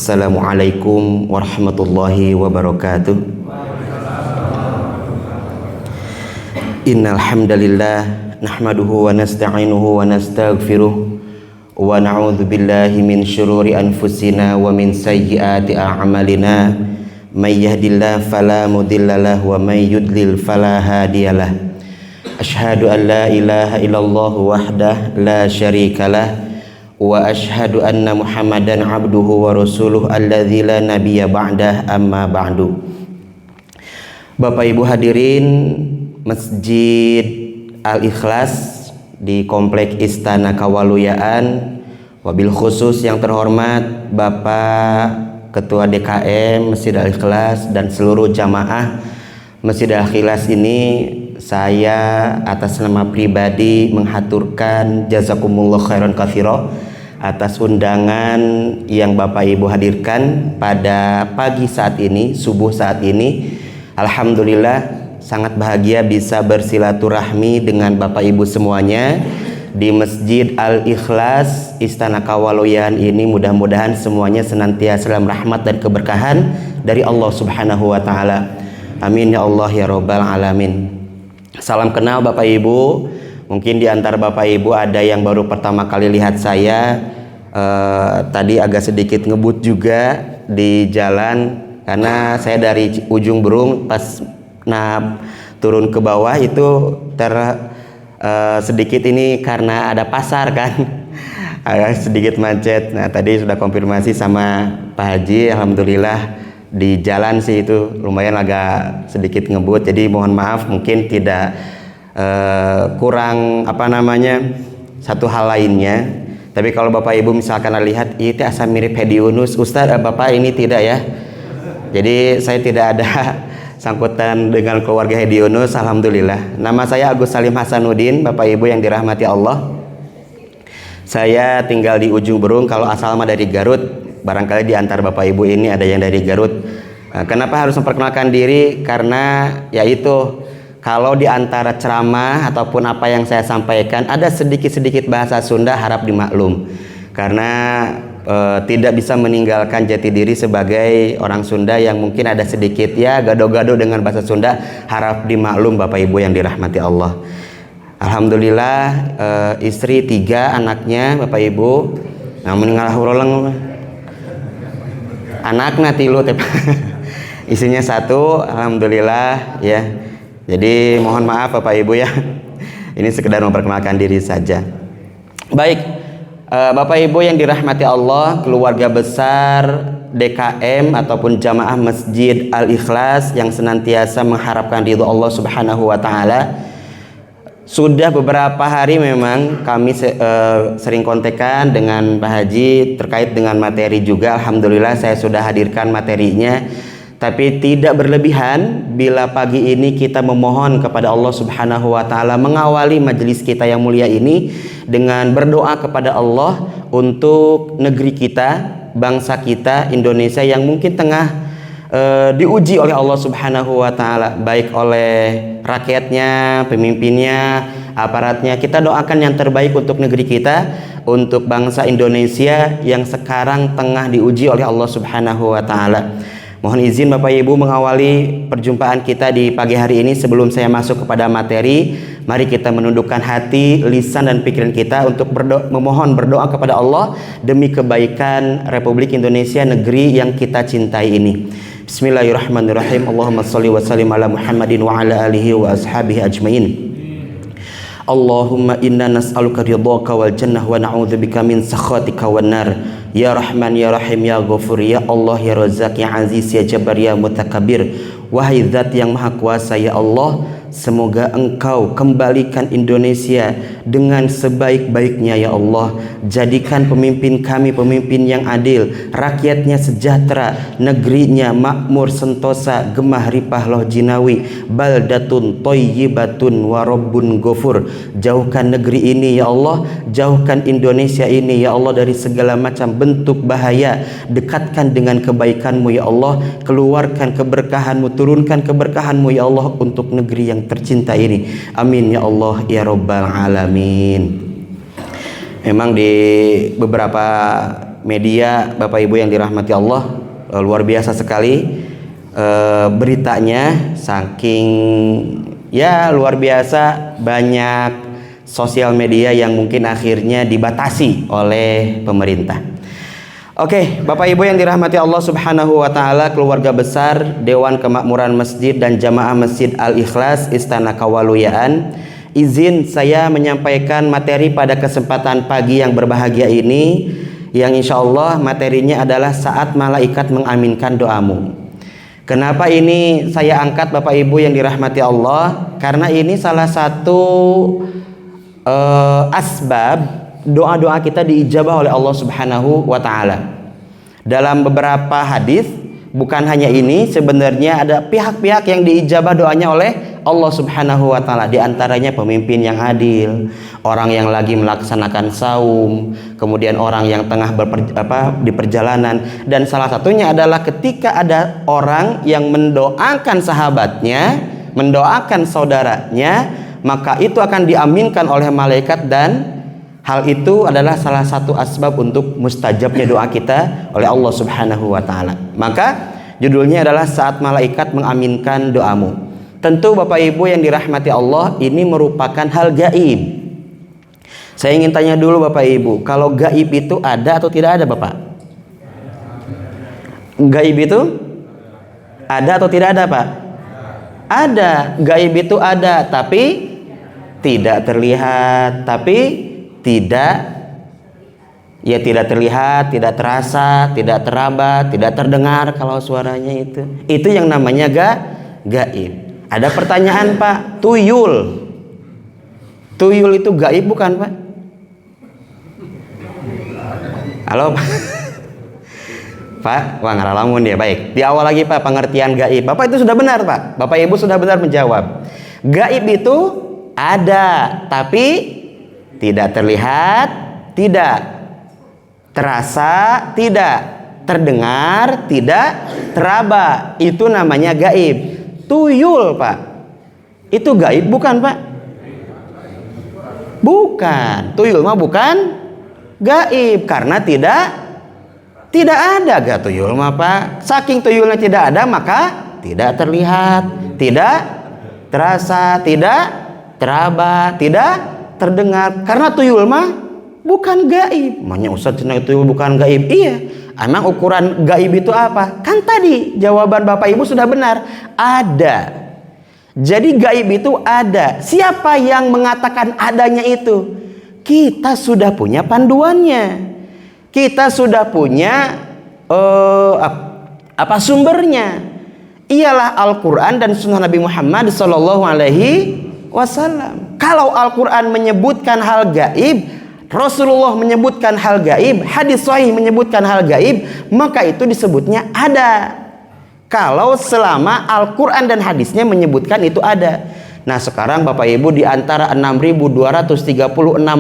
Assalamualaikum warahmatullahi wabarakatuh. Innal hamdalillah nahmaduhu wa nasta'inuhu wa nastaghfiruh wa na'udzu billahi min syururi anfusina wa min sayyiati a'malina. May yahdihillahu fala mudhillalah wa may yudlil fala hadiyalah. Asyhadu an la ilaha illallah wahdah la syarikalah wa asyhadu anna Muhammadan abduhu wa rasuluh alladzi la nabiyya ba'dah, amma ba'du. Bapak Ibu hadirin Masjid Al-Ikhlas di Komplek Istana Kawaluyaan, wabil khusus yang terhormat Bapak Ketua DKM Masjid Al-Ikhlas dan seluruh jamaah Masjid Al-Ikhlas ini, saya atas nama pribadi menghaturkan jazakumullah khairan katsira atas undangan yang Bapak Ibu hadirkan pada pagi saat ini, subuh saat ini. Alhamdulillah sangat bahagia bisa bersilaturahmi dengan Bapak Ibu semuanya di Masjid Al-Ikhlas Istana Kawaluyaan ini. Mudah-mudahan semuanya senantiasa dalam rahmat dan keberkahan dari Allah Subhanahu wa taala. Amin ya Allah ya rabbal alamin. Salam kenal Bapak Ibu. Mungkin di antara Bapak Ibu ada yang baru pertama kali lihat saya. Tadi agak sedikit ngebut juga di jalan karena saya dari ujung Berung, pas turun ke bawah itu sedikit ini karena ada pasar kan. Agak sedikit macet. Nah, tadi sudah konfirmasi sama Pak Haji, alhamdulillah di jalan sih itu lumayan agak sedikit ngebut, jadi mohon maaf mungkin tidak kurang satu hal lainnya. Tapi kalau Bapak Ibu misalkan lihat itu asa mirip Hedi Yunus, Ustadz Bapak ini tidak ya, jadi saya tidak ada sangkutan dengan keluarga Hedi Yunus. Alhamdulillah. Nama saya Agus Salim Hasanuddin. Bapak Ibu yang dirahmati Allah, saya tinggal di ujung Berung. Kalau asal mah dari Garut. Barangkali di antara Bapak Ibu ini ada yang dari Garut. Kenapa harus memperkenalkan diri? Karena yaitu kalau di antara ceramah ataupun apa yang saya sampaikan ada sedikit-sedikit bahasa Sunda, harap dimaklum. Karena tidak bisa meninggalkan jati diri sebagai orang Sunda yang mungkin ada sedikit ya gado-gado dengan bahasa Sunda, harap dimaklum Bapak Ibu yang dirahmati Allah. Alhamdulillah istri 3 anaknya Bapak Ibu. Namun ngalah urang anaknya 3 isinya 1, alhamdulillah ya. Jadi mohon maaf Bapak Ibu ya, ini sekedar memperkenalkan diri saja. Baik, Bapak Ibu yang dirahmati Allah, keluarga besar DKM ataupun jamaah Masjid Al-Ikhlas yang senantiasa mengharapkan ridho Allah Subhanahu wa taala. Sudah beberapa hari memang kami sering kontekan dengan Pak Haji terkait dengan materi juga. Alhamdulillah saya sudah hadirkan materinya. Tapi tidak berlebihan bila pagi ini kita memohon kepada Allah Subhanahu wa taala mengawali majelis kita yang mulia ini dengan berdoa kepada Allah untuk negeri kita, bangsa kita Indonesia yang mungkin tengah diuji oleh Allah Subhanahu wa taala, baik oleh rakyatnya, pemimpinnya, aparatnya. Kita doakan yang terbaik untuk negeri kita, untuk bangsa Indonesia yang sekarang tengah diuji oleh Allah Subhanahu wa taala. Mohon izin Bapak Ibu mengawali perjumpaan kita di pagi hari ini. Sebelum saya masuk kepada materi, mari kita menundukkan hati, lisan dan pikiran kita untuk memohon berdoa kepada Allah demi kebaikan Republik Indonesia, negeri yang kita cintai ini. Bismillahirrahmanirrahim. Allahumma shalli wa sallim ala Muhammadin wa ala alihi wa ashabihi ajmain. Allahumma inna nas'aluka ridhaka wal jannah wa na'udzubika min sakhatika wan nar. Ya Rahman ya Rahim ya Ghafur ya Allah ya Razzaq ya Aziz ya Jabbar ya Mutakabbir. Wahai Zat yang Maha Kuasa ya Allah, semoga Engkau kembalikan Indonesia dengan sebaik-baiknya ya Allah. Jadikan pemimpin kami pemimpin yang adil, rakyatnya sejahtera, negerinya makmur sentosa, gemah ripah loh jinawi, baldatun thayyibatun wa rabbun ghafur. Jauhkan negeri ini ya Allah, jauhkan Indonesia ini ya Allah dari segala macam bentuk bahaya. Dekatkan dengan kebaikan-Mu ya Allah, keluarkan keberkahan-Mu, turunkan keberkahan-Mu ya Allah untuk negeri yang tercinta ini. Amin ya Allah ya rabbal alamin. Memang di beberapa media Bapak Ibu yang dirahmati Allah, luar biasa sekali beritanya, saking ya luar biasa banyak sosial media yang mungkin akhirnya dibatasi oleh pemerintah. Oke, Bapak Ibu yang dirahmati Allah Subhanahu wa taala, keluarga besar Dewan Kemakmuran Masjid dan Jamaah Masjid Al-Ikhlas Istana Kawaluyaan, izin saya menyampaikan materi pada kesempatan pagi yang berbahagia ini, yang insya Allah materinya adalah saat malaikat mengaminkan doamu. Kenapa ini saya angkat Bapak Ibu yang dirahmati Allah? Karena ini salah satu asbab doa-doa kita diijabah oleh Allah Subhanahu wa taala. Dalam beberapa hadis, bukan hanya ini, sebenarnya ada pihak-pihak yang diijabah doanya oleh Allah Subhanahu wa taala, di antaranya pemimpin yang adil, orang yang lagi melaksanakan saum, kemudian orang yang tengah di perjalanan, dan salah satunya adalah ketika ada orang yang mendoakan sahabatnya, mendoakan saudaranya, maka itu akan diaminkan oleh malaikat, dan hal itu adalah salah satu asbab untuk mustajabnya doa kita oleh Allah Subhanahu wa taala. Maka judulnya adalah saat malaikat mengaminkan doamu. Tentu Bapak Ibu yang dirahmati Allah, ini merupakan hal gaib. Saya ingin tanya dulu Bapak Ibu, kalau gaib itu ada atau tidak ada Bapak? Gaib itu ada atau tidak ada Pak? Ada. Gaib itu ada, tapi tidak terlihat, tapi tidak terlihat, tidak terasa, tidak teraba, tidak terdengar kalau suaranya itu. Itu yang namanya gaib. Ada pertanyaan Pak, tuyul. Tuyul itu gaib bukan Pak? Halo Pak? Pak, wah ngaralamun dia. Baik, di awal lagi Pak, pengertian gaib. Bapak itu sudah benar Pak, Bapak Ibu sudah benar menjawab. Gaib itu ada, tapi tidak terlihat, tidak terasa, tidak terdengar, tidak teraba. Itu namanya gaib. Tuyul Pak, itu gaib bukan Pak? Bukan. Tuyul mah bukan gaib, karena tidak ada tuyul mah Pak. Saking tuyulnya tidak ada, maka tidak terlihat, tidak terasa, tidak teraba, tidak terdengar. Karena tuyul mah bukan gaib. Makanya Ustaz cenah tuyul bukan gaib. Iya. Emang ukuran gaib itu apa? Kan tadi jawaban Bapak Ibu sudah benar. Ada. Jadi gaib itu ada. Siapa yang mengatakan adanya itu? Kita sudah punya panduannya. Kita sudah punya sumbernya. Ialah Al-Quran dan Sunnah Nabi Muhammad SAW. Kalau Al-Quran menyebutkan hal gaib, Rasulullah menyebutkan hal gaib, hadis sahih menyebutkan hal gaib, maka itu disebutnya ada. Kalau selama Al-Quran dan hadisnya menyebutkan itu ada. Nah sekarang Bapak Ibu, di antara 6.236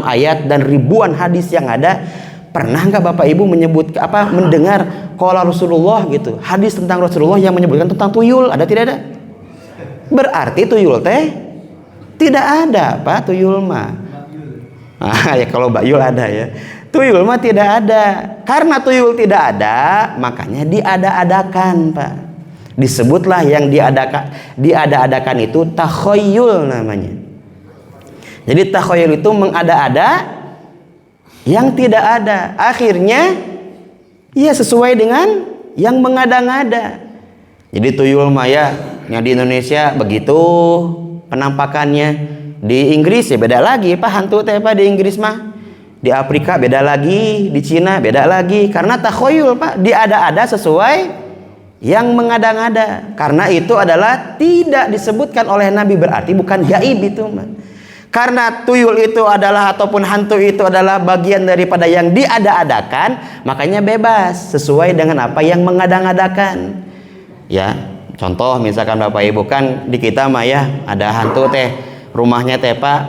ayat dan ribuan hadis yang ada, pernah nggak Bapak Ibu mendengar qala Rasulullah gitu, hadis tentang Rasulullah yang menyebutkan tentang tuyul? Ada tidak ada? Berarti tuyul teh tidak ada Pak, tuyul mah. Ya kalau bayul ada ya. Tuyul mah tidak ada. Karena tuyul tidak ada, makanya diada-adakan Pak. Disebutlah yang diada-adakan itu takhayyul namanya. Jadi takhayyul itu mengada-ada yang tidak ada. Akhirnya ya sesuai dengan yang mengada-ngada. Jadi tuyul mah ya, yang di Indonesia begitu penampakannya. Di Inggris ya beda lagi Pak, hantu teh Pak di Inggris mah. Di Afrika beda lagi, di Cina beda lagi. Karena takhoyul Pak, diada-ada sesuai yang mengada-ngada. Karena itu adalah tidak disebutkan oleh Nabi, berarti bukan gaib itu Pak. Karena tuyul itu adalah ataupun hantu itu adalah bagian daripada yang diada-adakan, makanya bebas sesuai dengan apa yang mengada-ngadakan. Ya, contoh misalkan Bapak Ibu, kan di kita mah ya ada hantu teh, rumahnya teh Pak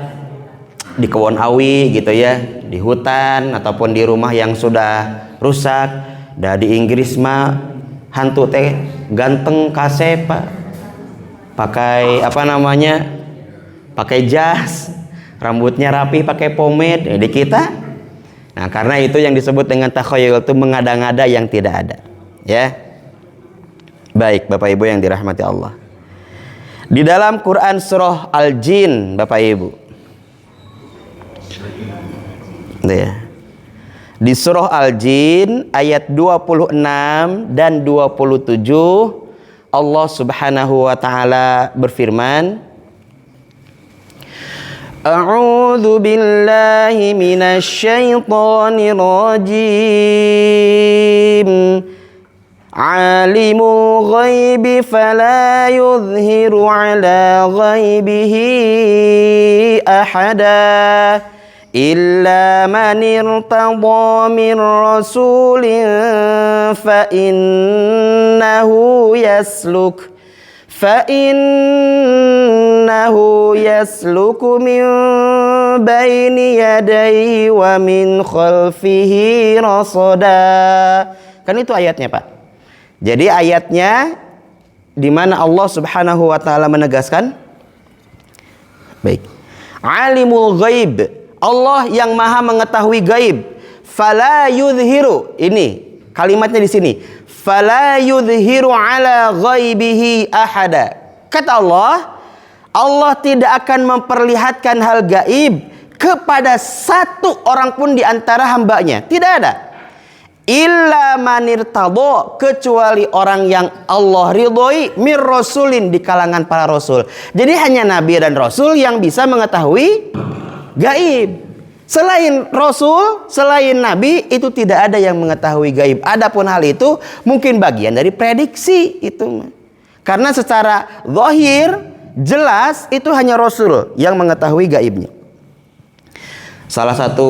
di kebun awi gitu ya, di hutan ataupun di rumah yang sudah rusak. Di Inggris mah hantu teh ganteng kasep Pak, pakai pakai jas, rambutnya rapi pakai pomade. Di kita Nah, karena itu yang disebut dengan takhayul itu mengada-ngada yang tidak ada. Ya. Baik, Bapak Ibu yang dirahmati Allah. Di dalam Quran surah Al-Jin, Bapak Ibu. Ya. Di surah Al-Jin ayat 26 dan 27 Allah Subhanahu wa taala berfirman, A'udzu billahi minasy syaithanir rajim. Alimul ghaibi fala yuzhiru ala ghaibihi ahada illa man irtada min rasulin fa innahu yasluku min baini yadayhi wa min khalfihi rasada. Kan itu ayatnya, Pak. Jadi ayatnya di mana Allah Subhanahu wa taala menegaskan, baik, alimul ghaib, Allah yang maha mengetahui gaib. Fala yudhiru, ini kalimatnya di sini, fala yudhiru ala ghaibihi ahada. Kata Allah, Allah tidak akan memperlihatkan hal gaib kepada satu orang pun di antara hambanya. Tidak ada. Illa manirtado, kecuali orang yang Allah ridhoi, mir rasulin, di kalangan para rasul. Jadi hanya nabi dan rasul yang bisa mengetahui gaib. Selain rasul, selain nabi, itu tidak ada yang mengetahui gaib. Adapun hal itu mungkin bagian dari prediksi itu. Karena secara zahir jelas itu hanya rasul yang mengetahui gaibnya. Salah satu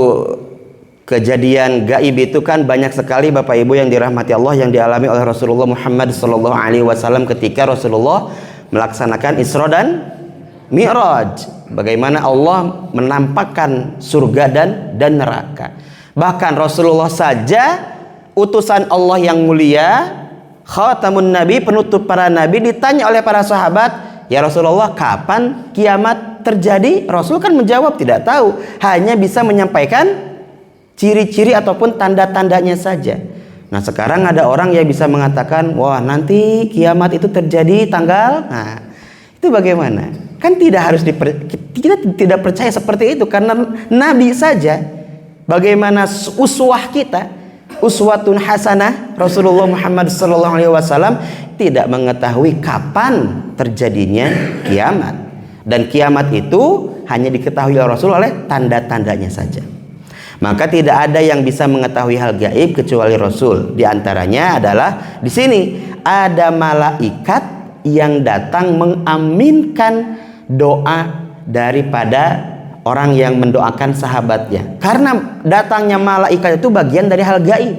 kejadian gaib itu kan banyak sekali, Bapak Ibu yang dirahmati Allah, yang dialami oleh Rasulullah Muhammad SAW ketika Rasulullah melaksanakan Isra dan Mi'raj. Bagaimana Allah menampakkan surga dan neraka. Bahkan Rasulullah saja, utusan Allah yang mulia, khatamun nabi, penutup para nabi, ditanya oleh para sahabat, ya Rasulullah, kapan kiamat terjadi? Rasul kan menjawab tidak tahu, hanya bisa menyampaikan ciri-ciri ataupun tanda-tandanya saja. Nah, sekarang ada orang yang bisa mengatakan, wah, nanti kiamat itu terjadi tanggal. Nah, itu bagaimana? Kan kita tidak percaya seperti itu, karena Nabi saja, bagaimana uswah kita, uswatun hasanah, Rasulullah Muhammad SAW tidak mengetahui kapan terjadinya kiamat. Dan kiamat itu hanya diketahui oleh Rasul oleh tanda-tandanya saja. Maka tidak ada yang bisa mengetahui hal gaib kecuali Rasul. Di antaranya adalah di sini ada malaikat yang datang mengaminkan doa daripada orang yang mendoakan sahabatnya. Karena datangnya malaikat itu bagian dari hal gaib,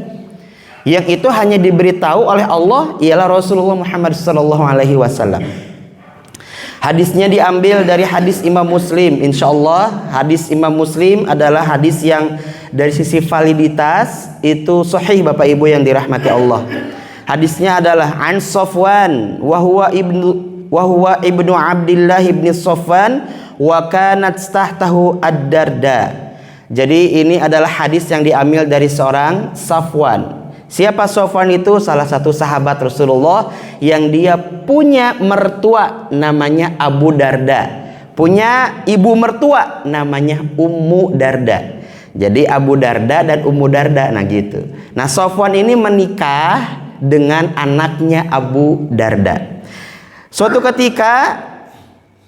yang itu hanya diberitahu oleh Allah ialah Rasulullah Muhammad SAW. Hadisnya diambil dari hadis Imam Muslim. Insya Allah hadis Imam Muslim adalah hadis yang dari sisi validitas itu sahih, Bapak Ibu yang dirahmati Allah. Hadisnya adalah an Safwan wa huwa ibnu Abdillah ibni Safwan wa kanat tahtahu ad-Darda. Jadi ini adalah hadis yang diambil dari seorang Safwan. Siapa Safwan itu? Salah satu sahabat Rasulullah yang dia punya mertua namanya Abu Darda, punya ibu mertua namanya Ummu Darda. Jadi Abu Darda dan Ummu Darda, nah gitu. Nah, Safwan ini menikah dengan anaknya Abu Darda. Suatu ketika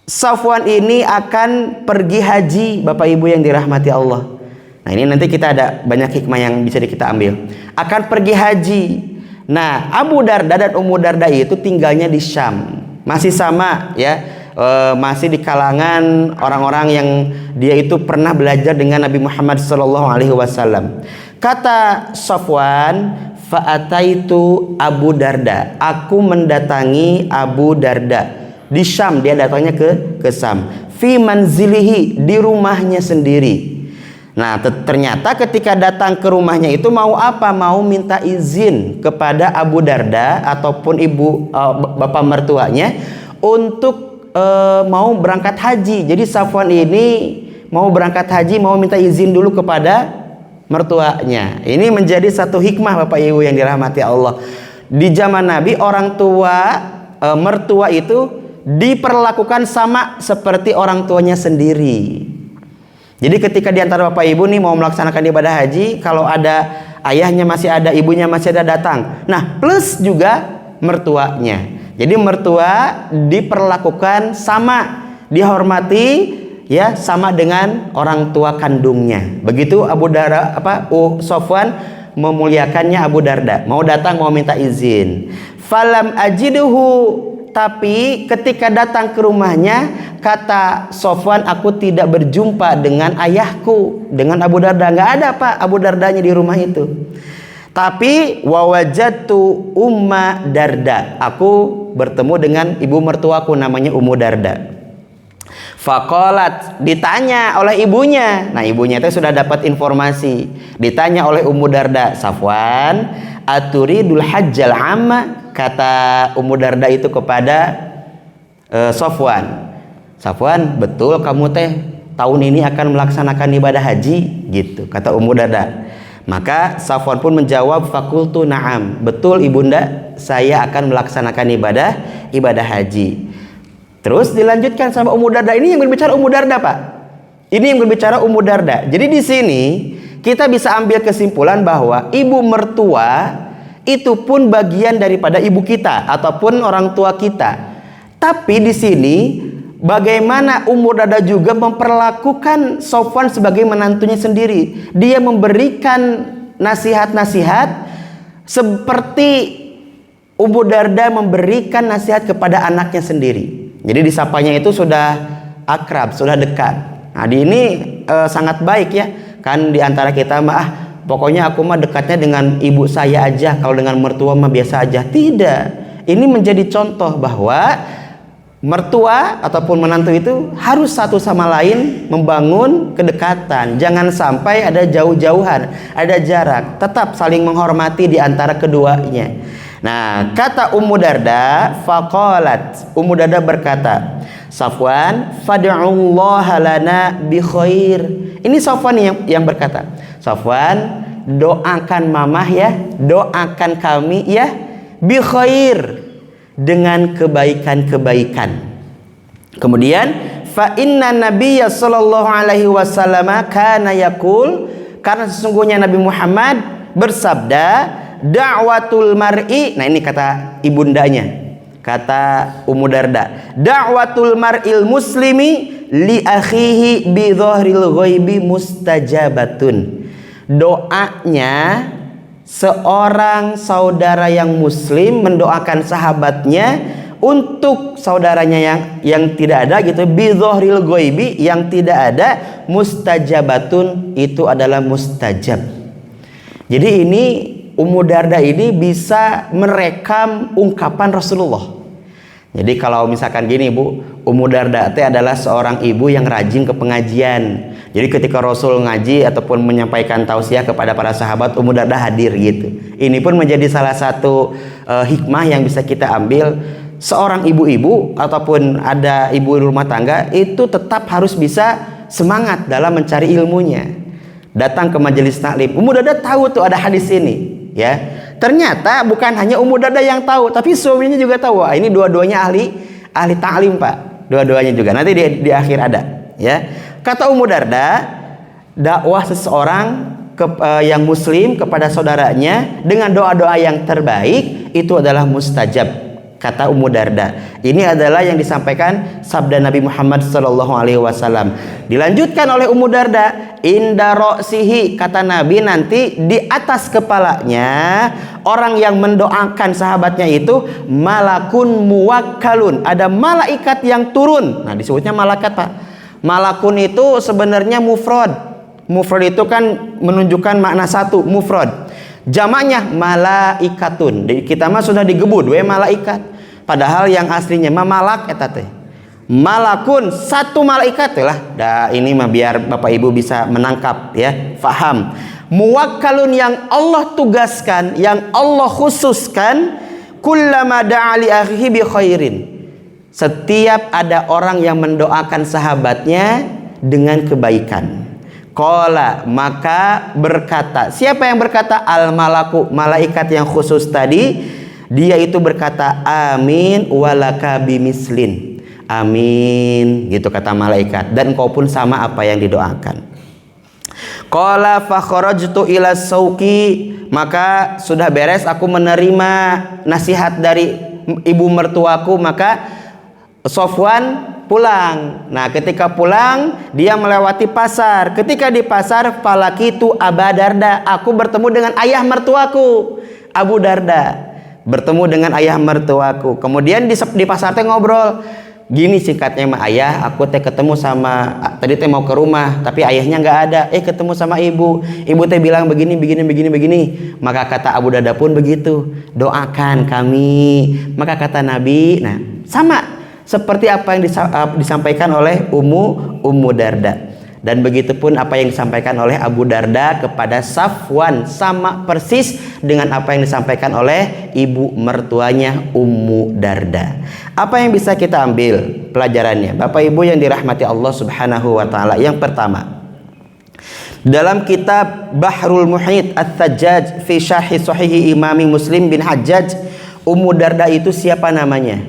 Safwan ini akan pergi haji, Bapak Ibu yang dirahmati Allah. Nah, ini nanti kita ada banyak hikmah yang bisa kita ambil. Akan pergi haji. Nah, Abu Darda dan Ummu Darda itu tinggalnya di Syam. Masih sama ya, masih di kalangan orang-orang yang dia itu pernah belajar dengan Nabi Muhammad SAW. Kata Safwan, fa'ataitu Abu Darda, aku mendatangi Abu Darda di Syam. Dia datangnya ke Syam. Fi manzilihi, di rumahnya sendiri. Nah, ternyata ketika datang ke rumahnya itu mau apa? Mau minta izin kepada Abu Darda ataupun bapak mertuanya untuk mau berangkat haji. Jadi Safwan ini mau berangkat haji, mau minta izin dulu kepada mertuanya. Ini menjadi satu hikmah Bapak Ibu yang dirahmati Allah. Di zaman Nabi orang tua mertua itu diperlakukan sama seperti orang tuanya sendiri. Jadi ketika di antara Bapak Ibu nih mau melaksanakan ibadah haji, kalau ada ayahnya masih ada, ibunya masih ada, datang. Nah, plus juga mertuanya. Jadi mertua diperlakukan sama, dihormati ya, sama dengan orang tua kandungnya. Begitu Abu Darda Sofwan memuliakannya Abu Darda. Mau datang mau minta izin. Falam ajiduhu, tapi ketika datang ke rumahnya, kata Sofwan, aku tidak berjumpa dengan ayahku, dengan Abu Darda. Nggak ada Pak Abu Dardanya di rumah itu. Tapi wawajatu Umma Darda, aku bertemu dengan ibu mertuaku namanya Ummu Darda. Faqalat, ditanya oleh ibunya. Nah, ibunya itu sudah dapat informasi. Ditanya oleh Ummu Darda, Safwan, aturidul hajjal amma? Kata Ummu Darda itu kepada Safwan, Safwan, betul kamu teh tahun ini akan melaksanakan ibadah haji? Gitu kata Ummu Darda. Maka Safwan pun menjawab, fakultu na'am, betul ibunda, saya akan melaksanakan ibadah haji. Terus dilanjutkan sama Ummu Darda. Ini yang berbicara Ummu Darda Pak. Ini yang berbicara Ummu Darda. Jadi di sini kita bisa ambil kesimpulan bahwa ibu mertua itu pun bagian daripada ibu kita ataupun orang tua kita. Tapi di sini bagaimana Ummu Darda juga memperlakukan Sofwan sebagai menantunya sendiri. Dia memberikan nasihat-nasihat seperti Ummu Darda memberikan nasihat kepada anaknya sendiri. Jadi disapanya itu sudah akrab, sudah dekat. Nah, ini sangat baik ya. Kan diantara kita mah pokoknya aku mah dekatnya dengan ibu saya aja, kalau dengan mertua mah biasa aja. Tidak. Ini menjadi contoh bahwa mertua ataupun menantu itu harus satu sama lain membangun kedekatan. Jangan sampai ada jauh-jauhan, ada jarak. Tetap saling menghormati di antara keduanya. Nah, kata Ummu Darda, faqalat, Ummu Darda berkata, Safwan, fad'ullaha lana bi khair. Ini Safwan yang berkata, Safwan, doakan mamah ya, doakan kami ya, bi khair, dengan kebaikan-kebaikan. Kemudian fa inna nabiyya sallallahu alaihi wasallam kana yaqul, karena sesungguhnya Nabi Muhammad bersabda, da'watul mar'i. Nah, ini kata ibundanya, kata Ummu Darda, da'watul mar'il muslimi li akhihi bi dhahril ghaibi mustajabatun. Doanya seorang saudara yang muslim mendoakan sahabatnya untuk saudaranya yang tidak ada gitu, bi dhahril ghaibi, yang tidak ada, mustajabatun, itu adalah mustajab. Jadi ini Ummu Darda ini bisa merekam ungkapan Rasulullah. Jadi kalau misalkan gini Bu, Ummu Darda itu adalah seorang ibu yang rajin ke pengajian. Jadi ketika Rasul ngaji ataupun menyampaikan tausiah kepada para sahabat, Ummu Darda hadir gitu. Ini pun menjadi salah satu hikmah yang bisa kita ambil. Seorang ibu-ibu ataupun ada ibu rumah tangga itu tetap harus bisa semangat dalam mencari ilmunya. Datang ke majelis taklim. Ummu Darda tahu tuh ada hadis ini. Ya, ternyata bukan hanya Ummu Darda yang tahu, tapi suaminya juga tahu. Wah, ini dua-duanya ahli taklim Pak, dua-duanya juga. Nanti di akhir ada. Ya, kata Ummu Darda, dakwah seseorang yang muslim kepada saudaranya dengan doa-doa yang terbaik itu adalah mustajab. Kata Ummu Darda. Ini adalah yang disampaikan sabda Nabi Muhammad SAW. Dilanjutkan oleh Ummu Darda, inda ra'sihi, kata Nabi, nanti di atas kepalanya orang yang mendoakan sahabatnya itu malakun muwakkalun, ada malaikat yang turun. Nah, disebutnya malaikat Pak. Malakun itu sebenarnya mufrad. Mufrad itu kan menunjukkan makna satu, mufrad. Jamaknya malaikatun. Kita mah sudah digebut we malaikat. Padahal yang aslinya mah malak eta teh. Malakun, satu malaikat lah. Dah ini mah biar Bapak Ibu bisa menangkap ya, faham. Muwakkalun, yang Allah tugaskan, yang Allah khususkan, kullama da'a li akhihi bi khairin. Setiap ada orang yang mendoakan sahabatnya dengan kebaikan. Qala, maka berkata. Siapa yang berkata? Al-malaku, malaikat yang khusus tadi. Dia itu berkata, amin walaka bimislin. Amin, gitu kata malaikat. Dan kau pun sama apa yang didoakan. Qala fa kharajtu ila sauqi, maka sudah beres aku menerima nasihat dari ibu mertuaku, maka Sofwan pulang. Nah, ketika pulang dia melewati pasar. Ketika di pasar, falakitu Aba Darda, aku bertemu dengan ayah mertuaku, Abu Darda. Bertemu dengan ayah mertuaku. Kemudian di pasar teh ngobrol. Gini singkatnya mah, ayah aku teh ketemu sama, tadi teh mau ke rumah tapi ayahnya nggak ada, ketemu sama ibu teh bilang begini. Maka kata Abu Darda pun begitu, doakan kami. Maka kata Nabi, nah sama seperti apa yang disampaikan oleh Ummu Darda. Dan begitupun apa yang disampaikan oleh Abu Darda kepada Safwan, sama persis dengan apa yang disampaikan oleh ibu mertuanya Ummu Darda. Apa yang bisa kita ambil pelajarannya, Bapak Ibu yang dirahmati Allah Subhanahu wa taala? Yang pertama, dalam kitab Bahrul Muhit Ats-Tsajjaj fi Syarh Shahih Imami Muslim bin Hajjaj, Ummu Darda itu siapa namanya?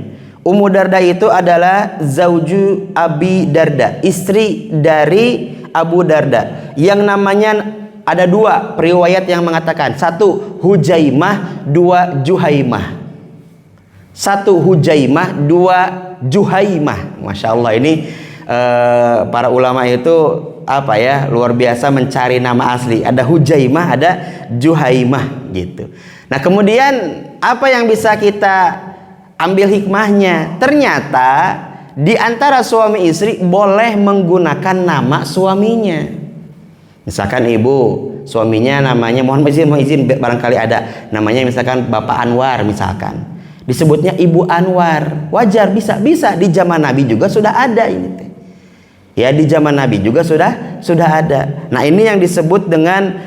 Ummu Darda itu adalah zauju Abi Darda, istri dari Abu Darda, yang namanya ada dua periwayat yang mengatakan, satu Hujaimah, dua Juhaimah. Satu Hujaimah, dua Juhaimah. Masya Allah, ini para ulama itu apa ya, luar biasa mencari nama asli. Ada Hujaimah, ada Juhaimah gitu. Nah, kemudian apa yang bisa kita ambil hikmahnya? Ternyata di antara suami istri boleh menggunakan nama suaminya. Misalkan ibu, suaminya namanya mohon izin barangkali ada namanya misalkan Bapak Anwar, misalkan disebutnya Ibu Anwar, wajar, bisa di zaman Nabi juga sudah ada ini teh. Ya, di zaman Nabi juga sudah ada. Nah, ini yang disebut dengan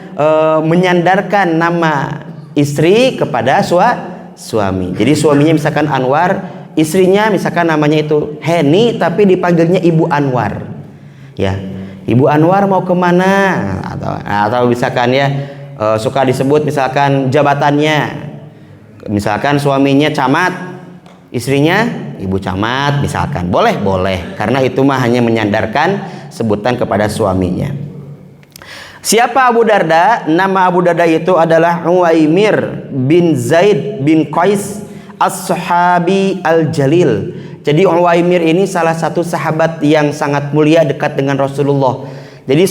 menyandarkan nama istri kepada suami. Jadi suaminya misalkan Anwar, istrinya misalkan namanya itu Heni tapi dipanggilnya Ibu Anwar. Ya, Ibu Anwar mau kemana? Atau misalkan ya suka disebut misalkan jabatannya. Misalkan suaminya camat, istrinya Ibu Camat misalkan. Boleh, karena itu mah hanya menyandarkan sebutan kepada suaminya. Siapa Abu Darda? Nama Abu Darda itu adalah Uwaimir bin Zaid bin Qais As-Sahabi Al-Jalil. Jadi Uwaimir ini salah satu sahabat yang sangat mulia, dekat dengan Rasulullah. Jadi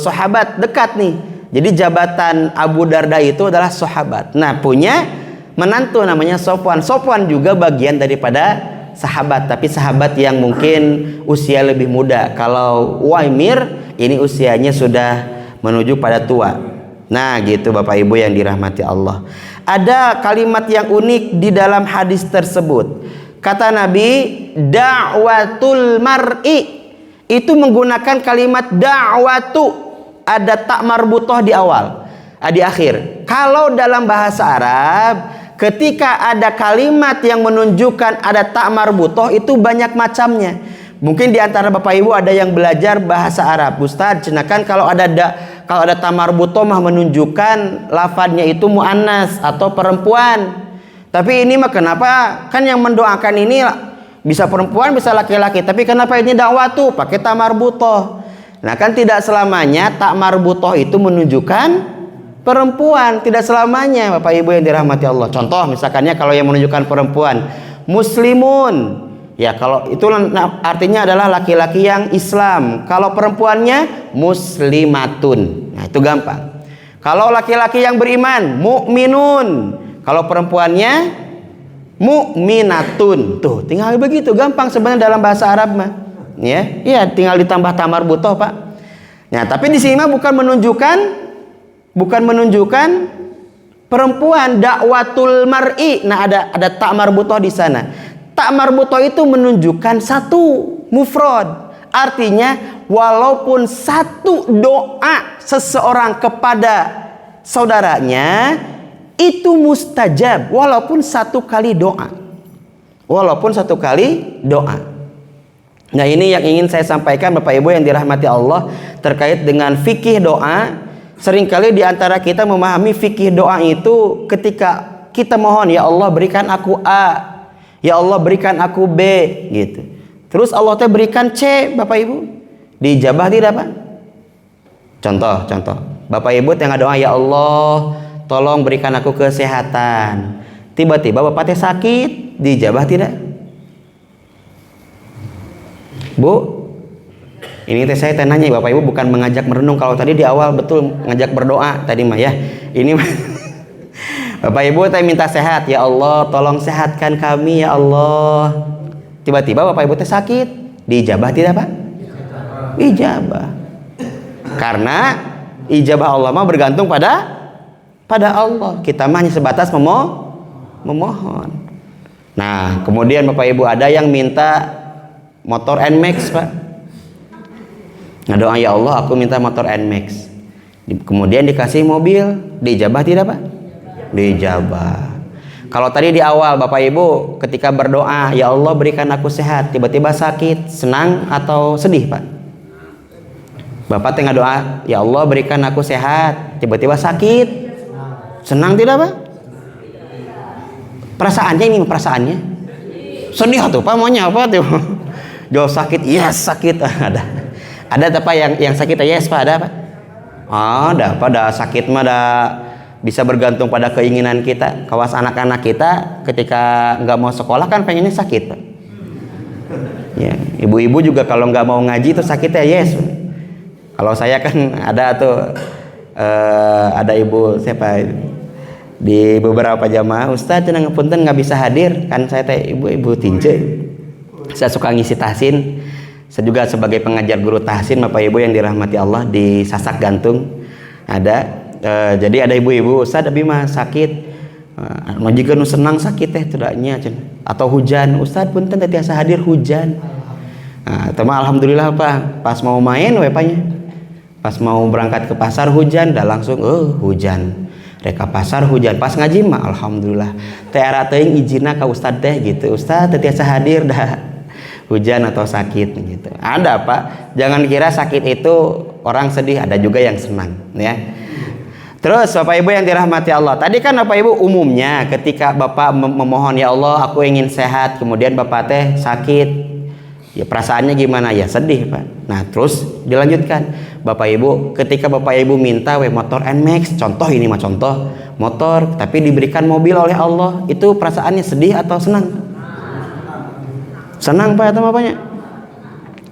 sahabat dekat nih. Jadi jabatan Abu Darda itu adalah sahabat. Nah, punya menantu namanya Sofwan. Sofwan juga bagian daripada sahabat, tapi sahabat yang mungkin usia lebih muda. Kalau Uwaimir ini usianya sudah menuju pada tua. Nah, gitu Bapak Ibu yang dirahmati Allah. Ada kalimat yang unik di dalam hadis tersebut. Kata Nabi, da'watul mar'i, itu menggunakan kalimat da'watu, ada tak marbutoh di awal, di akhir. Kalau dalam bahasa Arab, ketika ada kalimat yang menunjukkan ada tak marbutoh, itu banyak macamnya. Mungkin di antara Bapak Ibu ada yang belajar bahasa Arab. Ustaz, cenakan kalau ada tamar butomah menunjukkan lafadznya itu muannas atau perempuan. Tapi ini mah kenapa? Kan yang mendoakan ini bisa perempuan, bisa laki-laki. Tapi kenapa ini dakwatu pakai tamar butoh? Nah, kan tidak selamanya tamar butoh itu menunjukkan perempuan. Tidak selamanya Bapak Ibu yang dirahmati Allah. Contoh misalkannya kalau yang menunjukkan perempuan, muslimun. Ya, kalau itu artinya adalah laki-laki yang Islam. Kalau perempuannya muslimatun. Nah, itu gampang. Kalau laki-laki yang beriman, mukminun. Kalau perempuannya mukminatun. Tuh, tinggal begitu, gampang sebenarnya dalam bahasa Arab mah. Ya, iya, tinggal ditambah tamar butoh, Pak. Nah, tapi di sini mah bukan menunjukkan perempuan, dakwatul mar'i. Nah, ada tamar butoh di sana. Tak marbutoh itu menunjukkan satu mufrad. Artinya walaupun satu doa seseorang kepada saudaranya itu mustajab, walaupun satu kali doa. Nah, ini yang ingin saya sampaikan Bapak Ibu yang dirahmati Allah terkait dengan fikih doa. Seringkali di antara kita memahami fikih doa itu ketika kita mohon, ya Allah berikan aku A, ya Allah berikan aku B gitu. Terus Allah teh berikan C, Bapak Ibu. Dijabah tidak, Pak? Contoh. Bapak Ibu yang doa, ya Allah tolong berikan aku kesehatan. Tiba-tiba Bapak teh sakit, dijabah tidak? Bu, ini teh saya nanya Bapak Ibu bukan mengajak merenung. Kalau tadi di awal betul ngajak berdoa tadi mah ya. Ini Bapak Ibu teh minta sehat, ya Allah tolong sehatkan kami ya Allah. Tiba-tiba Bapak Ibu teh sakit, dijabah tidak, Pak? Ijabah. Karena ijabah Allah mah bergantung pada Allah. Kita mah hanya sebatas memohon. Nah, kemudian Bapak Ibu ada yang minta motor NMAX, Pak. Nah, doa, ya Allah aku minta motor NMAX. Kemudian dikasih mobil, dijabah tidak, Pak? Dijabah. Kalau tadi di awal Bapak Ibu ketika berdoa, ya Allah berikan aku sehat, tiba-tiba sakit, senang atau sedih, Pak? Bapak tengah doa, ya Allah berikan aku sehat, tiba-tiba sakit, senang tidak, Pak? Perasaannya ini perasaannya sedih tuh, Pak, maunya apa tuh? Jauh sakit, yes sakit. Ada apa yang sakit, yes Pak, ada Pak? Ada apa? Ada sakit mah ada bisa bergantung pada keinginan kita. Kawas anak-anak kita ketika nggak mau sekolah kan pengennya sakit, Pak. Ya, ibu-ibu juga kalau nggak mau ngaji itu sakitnya yes. Kalau saya kan ada tuh ada ibu siapa di beberapa jamaah, Ustaz cenah ngapunten nggak bisa hadir kan, saya teh ibu-ibu tinje. Saya suka ngisi tahsin. Saya juga sebagai pengajar guru tahsin Bapak Ibu yang dirahmati Allah di Sasak Gantung ada. Jadi ada ibu-ibu, Ustaz abi mah sakit. Jika nu senang sakit teh tidaknya atau hujan, Ustaz punten teh tiasa hadir hujan. Nah, teman alhamdulillah Pak, pas mau main wepanya. Pas mau berangkat ke pasar hujan, dah langsung hujan. Reka pasar hujan, pas ngaji mah alhamdulillah teh ara teuing izina ka ustad teh gitu, ustad teh tiasa hadir dah hujan atau sakit gitu. Ada Pak, jangan kira sakit itu orang sedih, ada juga yang senang ya. Terus Bapak Ibu yang dirahmati Allah, tadi kan Bapak Ibu umumnya ketika Bapak memohon, ya Allah aku ingin sehat, kemudian Bapak teh sakit, ya perasaannya gimana? Ya sedih, Pak. Nah terus dilanjutkan, Bapak Ibu ketika Bapak Ibu minta motor NMAX, contoh ini mah contoh motor, tapi diberikan mobil oleh Allah, itu perasaannya sedih atau senang? Senang, Pak, atau apanya?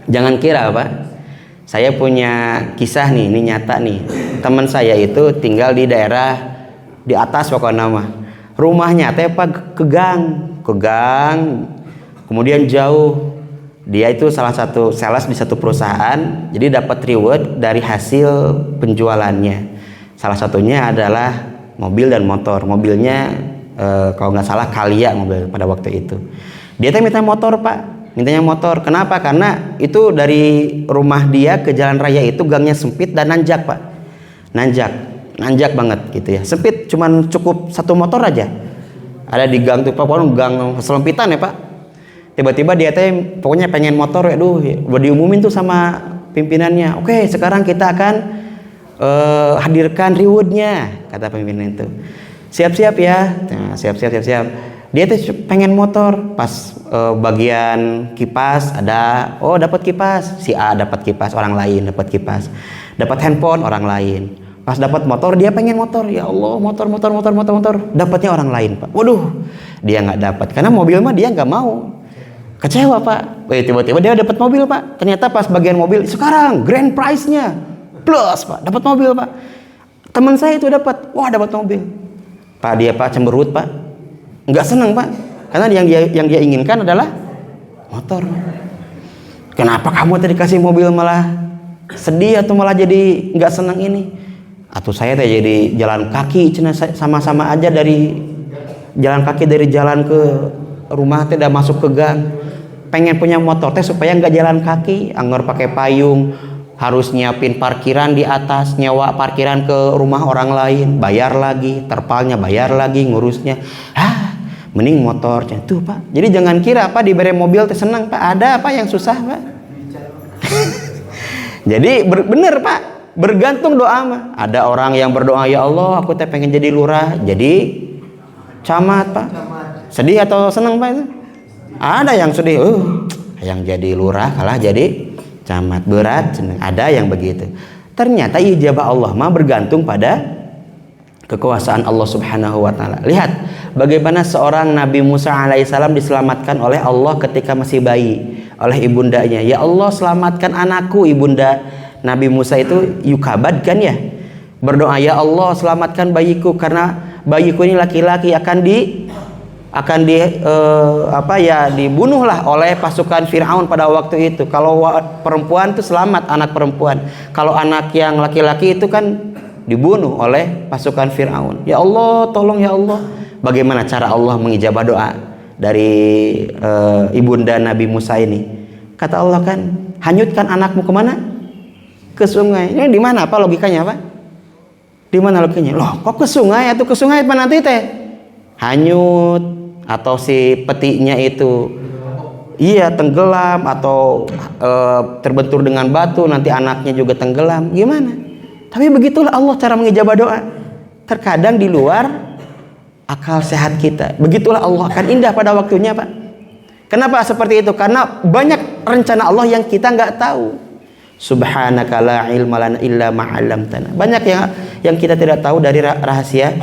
Jangan kira, Pak, saya punya kisah nih, ini nyata nih. Teman saya itu tinggal di daerah di atas pokoknya mah, rumahnya teh Pak ke gang, kemudian jauh. Dia itu salah satu sales di satu perusahaan, jadi dapat reward dari hasil penjualannya. Salah satunya adalah mobil dan motor. Mobilnya kalau nggak salah Calya mobil pada waktu itu. Dia tuh minta motor, Pak. Mintanya motor. Kenapa? Karena itu dari rumah dia ke jalan raya itu gangnya sempit dan nanjak, Pak. Nanjak banget gitu ya. Sempit, cuman cukup satu motor aja. Ada di gang tuh, Pak. Pokoknya gang selempitan ya, Pak. Tiba-tiba dia teh pokoknya pengen motor, aduh, udah diumumin tuh sama pimpinannya. Oke, sekarang kita akan hadirkan rewardnya, kata pimpinan itu. Siap-siap ya. Nah, siap. Dia tuh pengen motor, pas bagian kipas ada, dapat kipas, si A dapat kipas, orang lain dapat kipas, dapat handphone orang lain. Pas dapat motor dia pengen motor, ya Allah motor, dapatnya orang lain, Pak. Waduh, dia nggak dapat karena mobil mah dia nggak mau. Kecewa, Pak. Tiba-tiba dia dapat mobil, Pak. Ternyata pas bagian mobil, sekarang grand prize-nya plus, Pak. Dapat mobil, Pak. Teman saya itu dapat mobil. Pak, dia Pak cemberut, Pak. Enggak senang, Pak. Karena yang dia inginkan adalah motor. Kenapa kamu tadi dikasih mobil malah sedih atau malah jadi enggak senang ini? Atau saya teh jadi jalan kaki, cenah sama-sama aja dari jalan kaki dari jalan ke rumah teh udah masuk ke gang. Pengen punya motor teh supaya nggak jalan kaki, anggar pakai payung, harus nyiapin parkiran di atas, nyewa parkiran ke rumah orang lain, bayar lagi, terpalnya bayar lagi, ngurusnya. mending motor tuh Pak. Jadi jangan kira Pak diberi mobil teh senang Pak, ada Pak yang susah Pak. Jadi bener Pak, bergantung doa mah. Ada orang yang berdoa, ya Allah aku teh pengen jadi lurah, jadi camat Pak. Sedih atau senang Pak itu? Ada yang sedih, yang jadi lurah kalah jadi camat, berat. Ada yang begitu. Ternyata ijabah Allah mah bergantung pada kekuasaan Allah Subhanahu wa taala. Lihat bagaimana seorang Nabi Musa alaihissalam diselamatkan oleh Allah ketika masih bayi oleh ibundanya. Ya Allah, selamatkan anakku. Ibunda Nabi Musa itu Yukabad kan ya. Berdoa, ya Allah selamatkan bayiku karena bayiku ini laki-laki akan dibunuhlah oleh pasukan Firaun pada waktu itu. Kalau perempuan itu selamat, anak perempuan. Kalau anak yang laki-laki itu kan dibunuh oleh pasukan Firaun. Ya Allah, tolong ya Allah. Bagaimana cara Allah mengijabah doa dari ibunda Nabi Musa ini? Kata Allah kan, hanyutkan anakmu kemana? Ke sungai. Ini di mana? Apa logikanya Pak? Di mana logikanya? Loh, kok ke sungai? Atau ke sungai apa nanti teh? Hanyut atau si petinya itu tenggelam atau terbentur dengan batu, nanti anaknya juga tenggelam. Gimana? Tapi begitulah Allah cara mengijabah doa. Terkadang di luar akal sehat kita. Begitulah Allah akan indah pada waktunya Pak. Kenapa seperti itu? Karena banyak rencana Allah yang kita nggak tahu. Subhanaka la ilma lana illa ma 'allamtana. Banyak yang kita tidak tahu dari rahasia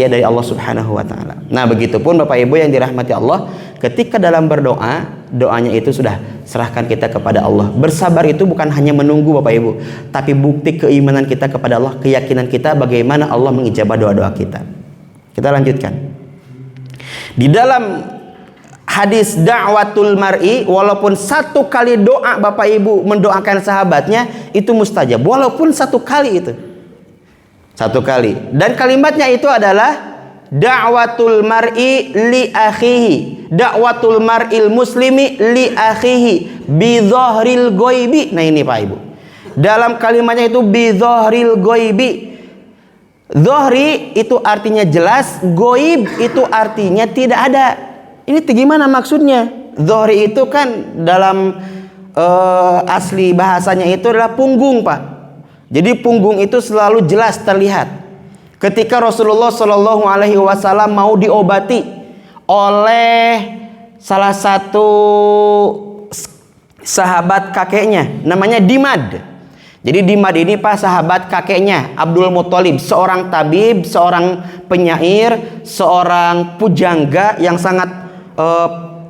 dari Allah Subhanahu wa taala. Nah, begitupun Bapak Ibu yang dirahmati Allah, ketika dalam berdoa, doanya itu sudah serahkan kita kepada Allah. Bersabar itu bukan hanya menunggu Bapak Ibu, tapi bukti keimanan kita kepada Allah, keyakinan kita bagaimana Allah mengijabah doa-doa kita. Kita lanjutkan. Di dalam hadis da'watul mar'i, walaupun satu kali doa Bapak Ibu mendoakan sahabatnya itu mustajab, walaupun satu kali itu. Satu kali. Dan kalimatnya itu adalah da'watul mar'i li akhihi. Da'watul mar'il muslimi li akhihi bi dhahril ghaibi. Nah ini Pak Ibu. Dalam kalimatnya itu bi dhahril ghaibi. Dhahri itu artinya jelas, ghaib itu artinya tidak ada. Ini gimana maksudnya? Dhahri itu kan dalam asli bahasanya itu adalah punggung Pak. Jadi punggung itu selalu jelas terlihat. Ketika Rasulullah Shallallahu Alaihi Wasallam mau diobati oleh salah satu sahabat kakeknya, namanya Dimad. Jadi Dimad ini Pak sahabat kakeknya Abdul Muthalib, seorang tabib, seorang penyair, seorang pujangga yang sangat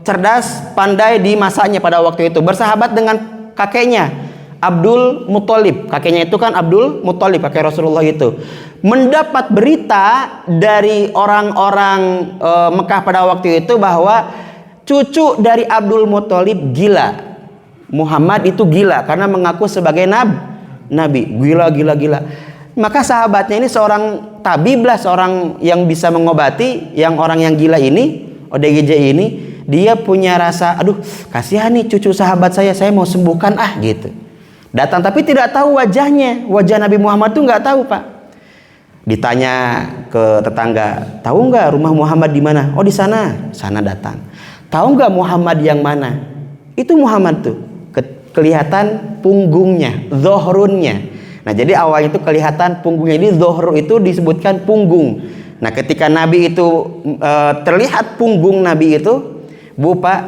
cerdas, pandai di masanya pada waktu itu. Bersahabat dengan kakeknya Abdul Muthalib. Kakeknya itu kan Abdul Muthalib, kakek Rasulullah itu. Mendapat berita dari orang-orang Mekah pada waktu itu bahwa cucu dari Abdul Muthalib gila. Muhammad itu gila karena mengaku sebagai nabi. Gila. Maka sahabatnya ini seorang tabib lah, seorang yang bisa mengobati yang orang yang gila ini, ODGJ ini. Dia punya rasa, aduh kasihan nih cucu sahabat saya mau sembuhkan gitu. Datang tapi tidak tahu wajahnya, wajah Nabi Muhammad tuh nggak tahu Pak. Ditanya ke tetangga, tahu nggak rumah Muhammad di mana? Oh di sana. Sana datang. Tahu nggak Muhammad yang mana? Itu Muhammad tuh. Kelihatan punggungnya, zohrunnya. Nah jadi awalnya itu kelihatan punggungnya. Ini zohru itu disebutkan punggung. Nah ketika Nabi itu terlihat punggung Nabi itu, Bu Pak,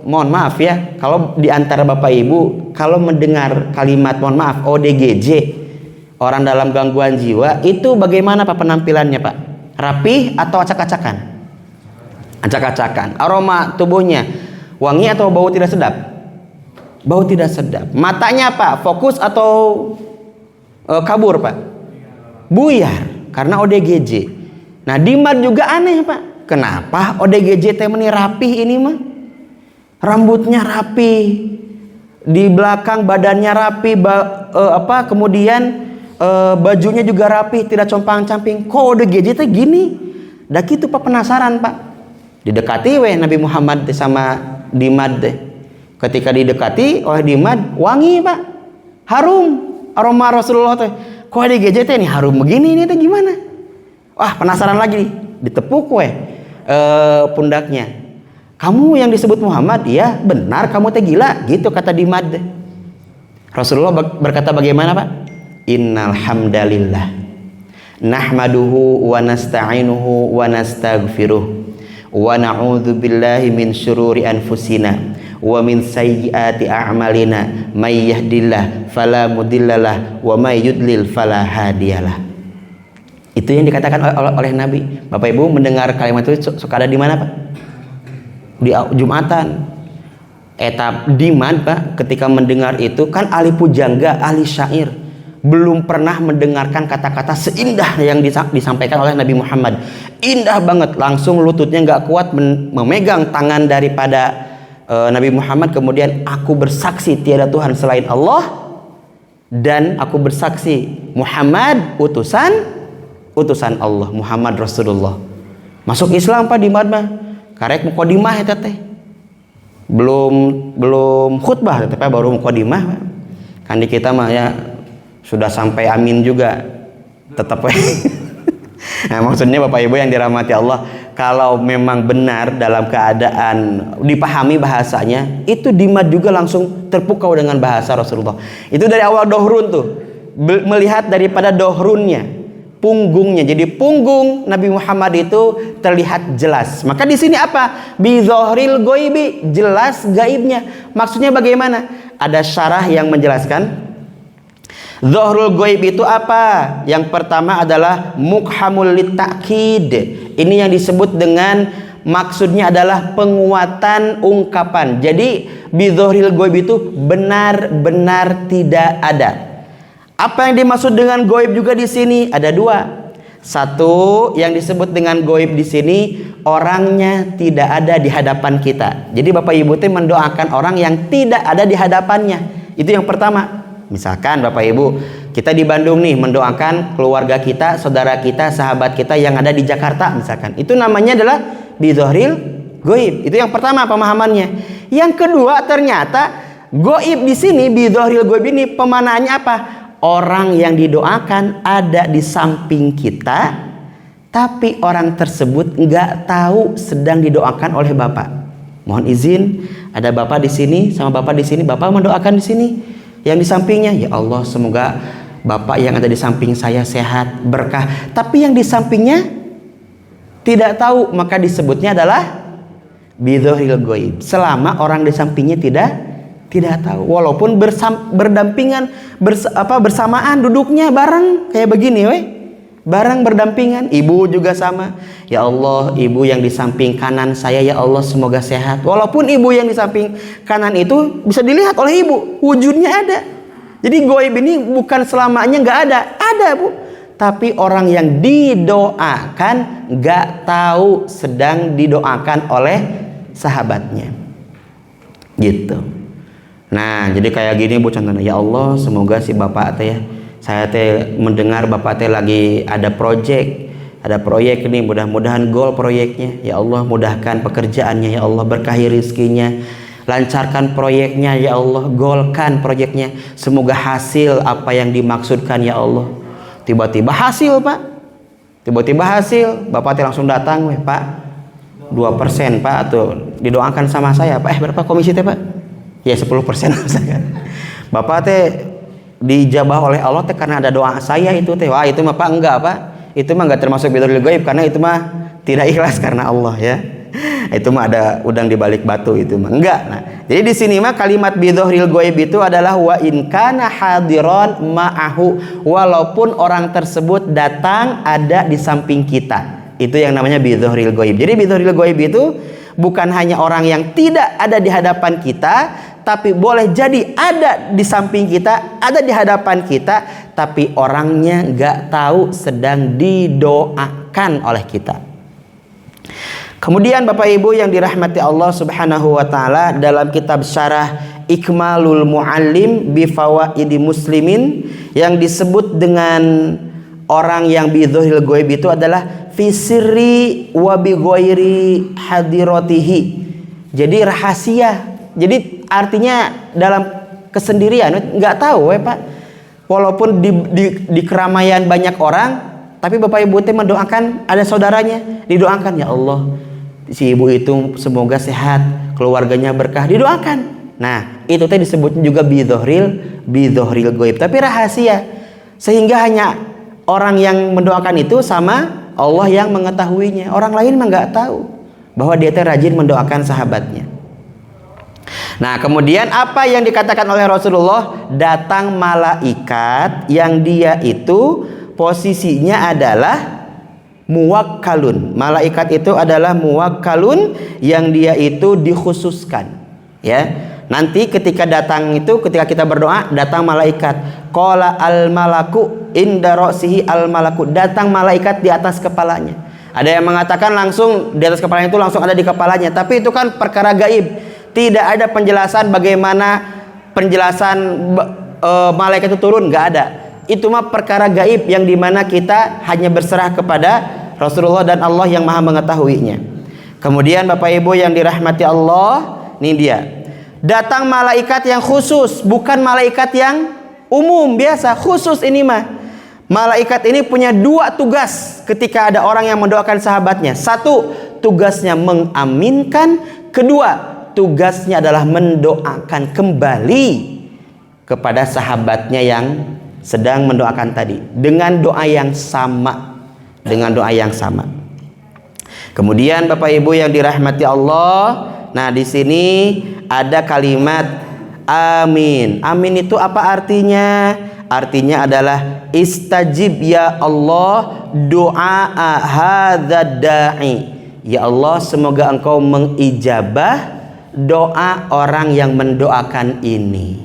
mohon maaf ya, kalau di antara Bapak Ibu kalau mendengar kalimat mohon maaf ODGJ, orang dalam gangguan jiwa, itu bagaimana Pak penampilannya Pak? Rapih atau acak-acakan? Acak-acakan. Aroma tubuhnya wangi atau bau tidak sedap? Bau tidak sedap. Matanya Pak fokus atau kabur Pak? Buyar karena ODGJ. Nah Dimad juga aneh Pak. Kenapa ODGJ teh meni rapih ini mah? Rambutnya rapi, di belakang badannya rapi, kemudian bajunya juga rapi, tidak compang-camping. Kok ODGJ teh gini? Dah gitu Pak penasaran Pak. Didekati Nabi Muhammad sama Dimad deh. Ketika didekati oleh Dimad, wangi Pak, harum, aroma Rasulullah teh. Kok ODGJ teh ini harum begini, ini teh gimana? Wah penasaran lagi, ditepuk pundaknya. Kamu yang disebut Muhammad? Iya, benar, kamu teh gila, gitu kata Dimad. Rasulullah berkata bagaimana, Pak? Innal hamdalillah nahmaduhu wa nasta'inuhu wa nastaghfiruh wa na'udzu billahi min syururi anfusina wa min sayyiati a'malina may yahdihillahu fala mudhillalah wa may yudlil fala hadiyalah. Itu yang dikatakan oleh Nabi. Bapak Ibu mendengar kalimat itu suka ada di mana, Pak? Di Jumatan. Etap Dimad, Pak, ketika mendengar itu kan ahli pujangga, ahli syair, belum pernah mendengarkan kata-kata seindah yang disampaikan oleh Nabi Muhammad. Indah banget, langsung lututnya nggak kuat memegang tangan daripada Nabi Muhammad. Kemudian, aku bersaksi tiada Tuhan selain Allah, dan aku bersaksi Muhammad utusan Allah, Muhammad Rasulullah. Masuk Islam, Pak, Dimad mah karek mukodimah eta teh. Belum khutbah, tapi baru mukodimah. Kan di kita mah ya sudah sampai amin juga tetap. Nah, maksudnya Bapak Ibu yang dirahmati Allah, kalau memang benar dalam keadaan dipahami bahasanya, itu Dimad juga langsung terpukau dengan bahasa Rasulullah. Itu dari awal dohrun tuh, melihat daripada dohrunnya, punggungnya. Jadi punggung Nabi Muhammad itu terlihat jelas. Maka di sini apa? Bi dzohril ghaibi, jelas gaibnya. Maksudnya bagaimana? Ada syarah yang menjelaskan. Dzohrul ghaib itu apa? Yang pertama adalah mukhamul litakid. Ini yang disebut dengan maksudnya adalah penguatan ungkapan. Jadi bi dzohril ghaib itu benar-benar tidak ada. Apa yang dimaksud dengan goib juga di sini? Ada dua. Satu, yang disebut dengan goib di sini, orangnya tidak ada di hadapan kita. Jadi Bapak Ibu teh mendoakan orang yang tidak ada di hadapannya. Itu yang pertama. Misalkan Bapak Ibu, kita di Bandung nih mendoakan keluarga kita, saudara kita, sahabat kita yang ada di Jakarta misalkan. Itu namanya adalah bi dzohril goib. Itu yang pertama pemahamannya. Yang kedua, ternyata goib di sini, bi dzohril goib ini pemanaannya apa? Orang yang didoakan ada di samping kita, tapi orang tersebut nggak tahu sedang didoakan oleh Bapak. Mohon izin, ada Bapak di sini sama Bapak di sini. Bapak mendoakan di sini. Yang di sampingnya, ya Allah, semoga Bapak yang ada di samping saya sehat, berkah. Tapi yang di sampingnya tidak tahu, maka disebutnya adalah bi dzohril ghaib. Selama orang di sampingnya tidak tahu, walaupun berdampingan, bersamaan duduknya bareng kayak begini, bareng berdampingan. Ibu juga sama. Ya Allah, ibu yang di samping kanan saya, ya Allah semoga sehat. Walaupun ibu yang di samping kanan itu bisa dilihat oleh ibu, wujudnya ada. Jadi goib ini bukan selamanya nggak ada, Bu. Tapi orang yang didoakan nggak tahu sedang didoakan oleh sahabatnya, gitu. Nah, jadi kayak gini, Bu, contohnya. Ya Allah, semoga si Bapak teh, saya teh mendengar Bapak teh lagi ada proyek ini, mudah-mudahan goal proyeknya. Ya Allah, mudahkan pekerjaannya, ya Allah, berkahi rizkinya, lancarkan proyeknya, ya Allah, golkan proyeknya, semoga hasil apa yang dimaksudkan, ya Allah. Tiba-tiba hasil, Pak. Tiba-tiba hasil, Bapak teh langsung datang, Pak. 2% Pak, atau didoakan sama saya, Pak. Berapa komisi teh, Pak? Ya 10% misalkan. Bapak teh dijabah oleh Allah teh karena ada doa saya itu teh. Wah, itu mah Pak enggak, Pak. Itu mah enggak termasuk bi dzohril ghaib, karena itu mah tidak ikhlas karena Allah, ya. Itu mah ada udang di balik batu, itu mah enggak. Nah, jadi di sini mah kalimat bi dzohril ghaib itu adalah wa in kana hadiron ma'ahu, walaupun orang tersebut datang ada di samping kita. Itu yang namanya bi dzohril ghaib. Jadi bi dzohril ghaib itu bukan hanya orang yang tidak ada di hadapan kita, tapi boleh jadi ada di samping kita, ada di hadapan kita, tapi orangnya nggak tahu sedang didoakan oleh kita. Kemudian Bapak Ibu yang dirahmati Allah Subhanahu wa taala, dalam kitab syarah Ikmalul Muallim bi Fawaidi Muslimin, yang disebut dengan orang yang bi dzohril ghaib itu adalah fi sirri wa bi ghairi hadiratihi. Jadi rahasia. Jadi artinya dalam kesendirian, nggak tahu, Pak. Walaupun di keramaian banyak orang, tapi Bapak Ibu teh mendoakan ada saudaranya, didoakan, ya Allah, si ibu itu semoga sehat, keluarganya berkah, didoakan. Nah, itu teh disebutnya juga bidzohril ghaib, tapi rahasia. Sehingga hanya orang yang mendoakan itu sama Allah yang mengetahuinya. Orang lain mah nggak tahu bahwa dia teh rajin mendoakan sahabatnya. Nah, kemudian apa yang dikatakan oleh Rasulullah? Datang malaikat yang dia itu posisinya adalah muwakkalun. Malaikat itu adalah muwakkalun yang dia itu dikhususkan. Ya. Nanti ketika datang itu, ketika kita berdoa, datang malaikat. Qala al malaku inda ra'sihi al malaku. Datang malaikat di atas kepalanya. Ada yang mengatakan langsung di atas kepalanya itu langsung ada di kepalanya, tapi itu kan perkara gaib. Tidak ada penjelasan bagaimana penjelasan malaikat itu turun, nggak ada. Itu mah perkara gaib yang dimana kita hanya berserah kepada Rasulullah dan Allah yang maha mengetahuinya. Kemudian Bapak Ibu yang dirahmati Allah, ini dia. Datang malaikat yang khusus, bukan malaikat yang umum biasa, khusus ini mah. Malaikat ini punya dua tugas ketika ada orang yang mendoakan sahabatnya. Satu, tugasnya mengaminkan. Kedua, tugasnya adalah mendoakan kembali kepada sahabatnya yang sedang mendoakan tadi dengan doa yang sama, Kemudian Bapak Ibu yang dirahmati Allah, nah di sini ada kalimat amin. Amin itu apa artinya? Artinya adalah istajib ya Allah doa hadzal da'i. Ya Allah, semoga Engkau mengijabah doa orang yang mendoakan ini.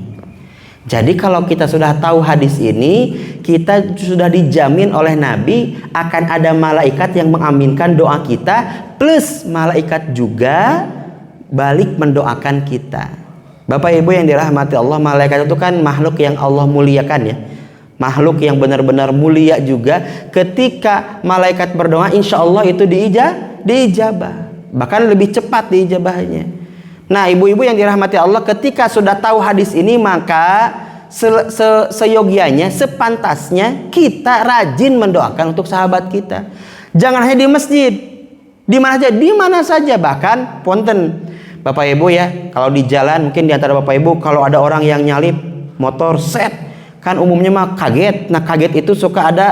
Jadi kalau kita sudah tahu hadis ini, kita sudah dijamin oleh Nabi akan ada malaikat yang mengaminkan doa kita, plus malaikat juga balik mendoakan kita. Bapak Ibu yang dirahmati Allah, malaikat itu kan makhluk yang Allah muliakan ya. Makhluk yang benar-benar mulia juga. Ketika malaikat berdoa, insya Allah itu diijabah. Bahkan lebih cepat diijabahnya. Nah, ibu-ibu yang dirahmati Allah, ketika sudah tahu hadis ini, maka seyogianya, sepantasnya kita rajin mendoakan untuk sahabat kita. Jangan hanya di masjid, di mana saja. Bahkan ponten Bapak Ibu ya, kalau di jalan mungkin di antara Bapak Ibu kalau ada orang yang nyalip motor set, kan umumnya mah kaget. Nah, kaget itu suka ada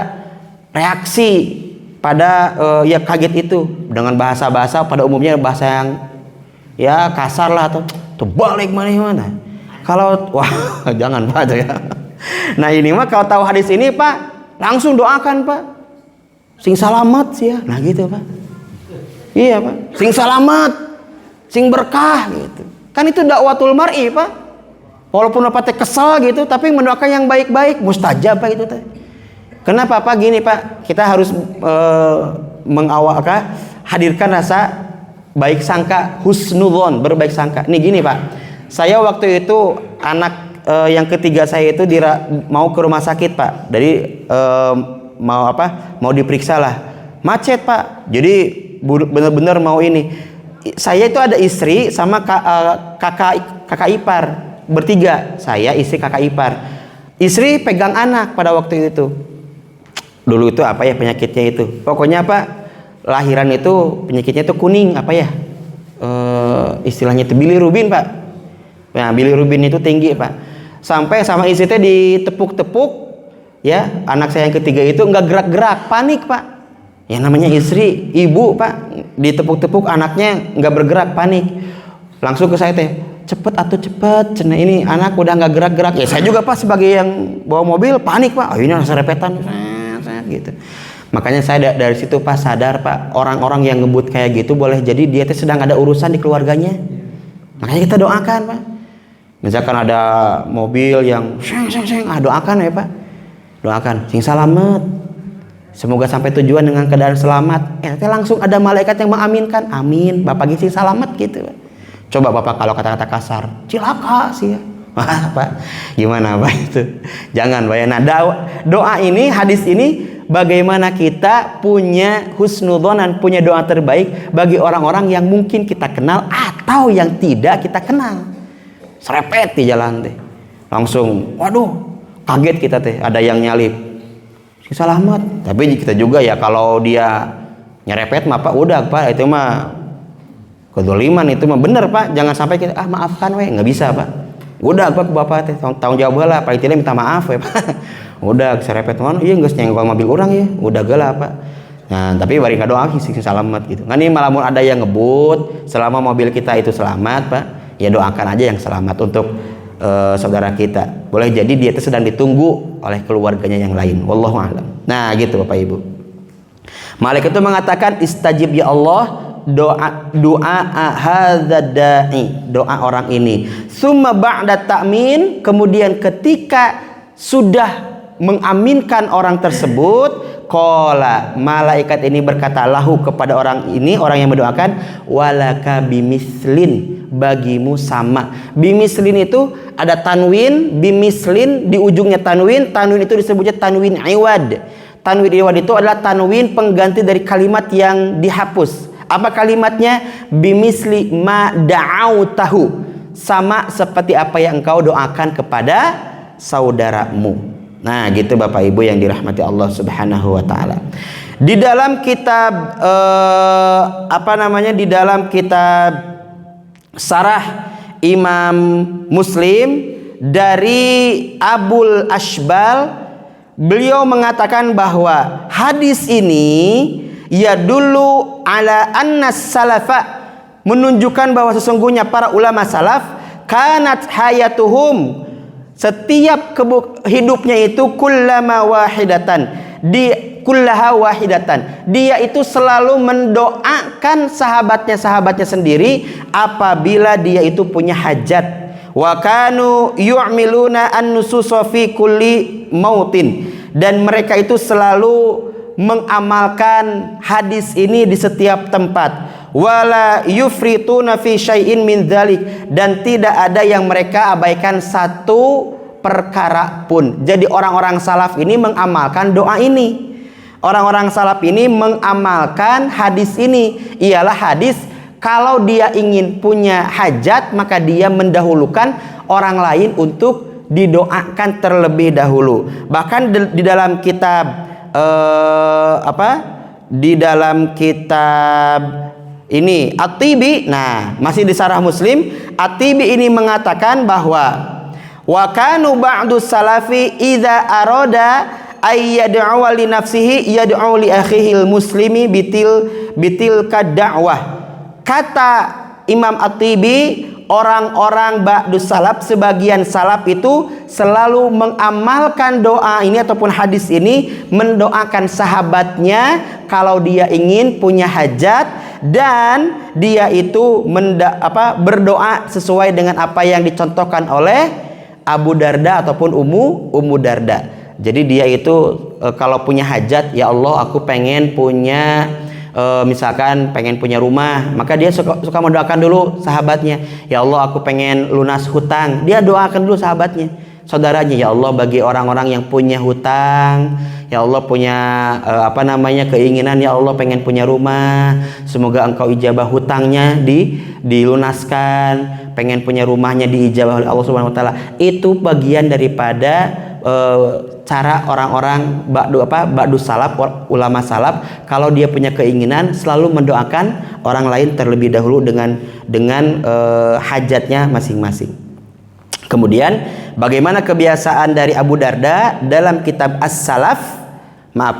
reaksi pada ya kaget itu dengan bahasa-bahasa pada umumnya bahasa yang ya kasar lah atau terbalik mana. Kalau wah jangan Pak ya. Nah ini mah kalau tahu hadis ini Pak langsung doakan Pak. Sing salamet sih ya. Nah gitu Pak. Iya Pak. Sing salamet, sing berkah gitu. Kan itu dakwatul mar'i Pak. Walaupun Bapak teh kesal gitu, tapi mendoakan yang baik-baik mustajab Pak itu teh. Kenapa Pak? Gini Pak, kita harus hadirkan rasa baik sangka, husnudzon, berbaik sangka. Nih gini Pak, saya waktu itu anak yang ketiga saya itu mau ke rumah sakit Pak. Jadi mau diperiksa lah. Macet Pak. Jadi benar-benar mau ini. Saya itu ada istri sama kakak ipar bertiga. Saya istri kakak ipar. Istri pegang anak pada waktu itu. Dulu itu apa ya penyakitnya itu? Pokoknya Pak, lahiran itu penyakitnya itu kuning apa ya istilahnya itu bilirubin Pak. Nah bilirubin itu tinggi Pak, sampai sama istrinya ditepuk-tepuk ya, anak saya yang ketiga itu nggak gerak-gerak, panik Pak. Yang namanya istri ibu Pak, ditepuk-tepuk anaknya nggak bergerak, panik. Langsung ke saya teh, cepet cina ini anak udah nggak gerak-gerak. Ya saya juga Pak sebagai yang bawa mobil panik Pak, ini rasa repetan gitu. Makanya saya dari situ Pak sadar Pak, orang-orang yang ngebut kayak gitu boleh jadi dia sedang ada urusan di keluarganya. Makanya kita doakan Pak. Misalkan ada mobil yang doakan ya Pak. Doakan, sing salamet. Semoga sampai tujuan dengan keadaan selamat. Langsung ada malaikat yang mengaminkan. Amin. Bapak sing salamet gitu Pak. Coba Bapak kalau kata-kata kasar, cilaka sih ya. Pak, gimana Pak itu? Jangan Pak ya. Nah, doa ini, hadis ini bagaimana kita punya husnudzonan, punya doa terbaik bagi orang-orang yang mungkin kita kenal atau yang tidak kita kenal. Serepet di jalan teh. Langsung, waduh, kaget kita teh, ada yang nyalip. Selamat. Tapi kita juga ya kalau dia nyerepet mah Pak, udah Pak, itu mah Kedzaliman itu mah bener Pak, jangan sampai kita maafkan we, nggak bisa Pak. Udah Pak ke Bapak teh tanggung jawab lah, paling tidak minta maaf we Pak. Udah serepet mana, iya geus nyenggol mobil orang ya, udah geula Pak. Nah, tapi bari ngadoa sih selamat gitu. Kan ini malamun ada yang ngebut, selama mobil kita itu selamat Pak, ya doakan aja yang selamat untuk saudara kita. Boleh jadi dia itu sedang ditunggu oleh keluarganya yang lain. Wallahu a'lam. Nah, gitu Bapak Ibu. Malaikat itu mengatakan istajib ya Allah, doa hadza da'i, doa orang ini. Summa ba'da ta'min, kemudian ketika sudah mengaminkan orang tersebut, qala, malaikat ini berkata lahu kepada orang ini, orang yang mendoakan, walaka bimislin, bagimu sama. Bimislin itu ada tanwin, bimislin di ujungnya tanwin, tanwin itu disebutnya tanwin iwad. Tanwin iwad itu adalah tanwin pengganti dari kalimat yang dihapus. Apa kalimatnya? Bimisli ma da'autahu, sama seperti apa yang engkau doakan kepada saudaramu. Nah, gitu Bapak Ibu yang dirahmati Allah Subhanahu wa taala. Di dalam kitab di dalam kitab Sarah Imam Muslim dari Abul Ashbal, beliau mengatakan bahwa hadis ini ya dulu ala annas salafa, menunjukkan bahwa sesungguhnya para ulama salaf kanat hayatuhum, setiap hidupnya itu kullama wahidatan, kullaha wahidatan, dia itu selalu mendoakan sahabatnya sendiri apabila dia itu punya hajat. Wa kanu yu'miluna an-nususa fi kulli mautin, dan mereka itu selalu mengamalkan hadis ini di setiap tempat. Wala yufrituna fi syai'in min dzalik, dan tidak ada yang mereka abaikan satu perkara pun. Jadi orang-orang salaf ini mengamalkan doa ini. Orang-orang salaf ini mengamalkan hadis ini. Ialah hadis kalau dia ingin punya hajat, maka dia mendahulukan orang lain untuk didoakan terlebih dahulu. Bahkan di dalam kitab di dalam kitab ini At-Tibi, nah masih di Sarah Muslim, At-Tibi ini mengatakan bahwa wa kanu ba'du salafi idza arada ay yad'u li nafsihi yad'u li akhihi muslimi bitil da'wah. Kata Imam At-Tibi, orang-orang ba'du salaf, sebagian salaf itu selalu mengamalkan doa ini ataupun hadis ini, mendoakan sahabatnya kalau dia ingin punya hajat, dan dia itu berdoa sesuai dengan apa yang dicontohkan oleh Abu Darda ataupun Ummu Darda. Jadi dia itu kalau punya hajat, ya Allah aku pengen punya misalkan pengen punya rumah, maka dia suka mendoakan dulu sahabatnya, ya Allah aku pengen lunas hutang, dia doakan dulu sahabatnya, saudaranya, ya Allah bagi orang-orang yang punya hutang, ya Allah punya keinginan, ya Allah pengen punya rumah, semoga engkau ijabah hutangnya dilunaskan, pengen punya rumahnya diijabah oleh Allah Subhanahu wa taala. Itu bagian daripada cara orang-orang ba'du salaf, ulama salaf, kalau dia punya keinginan selalu mendoakan orang lain terlebih dahulu dengan hajatnya masing-masing. Kemudian bagaimana kebiasaan dari Abu Darda dalam kitab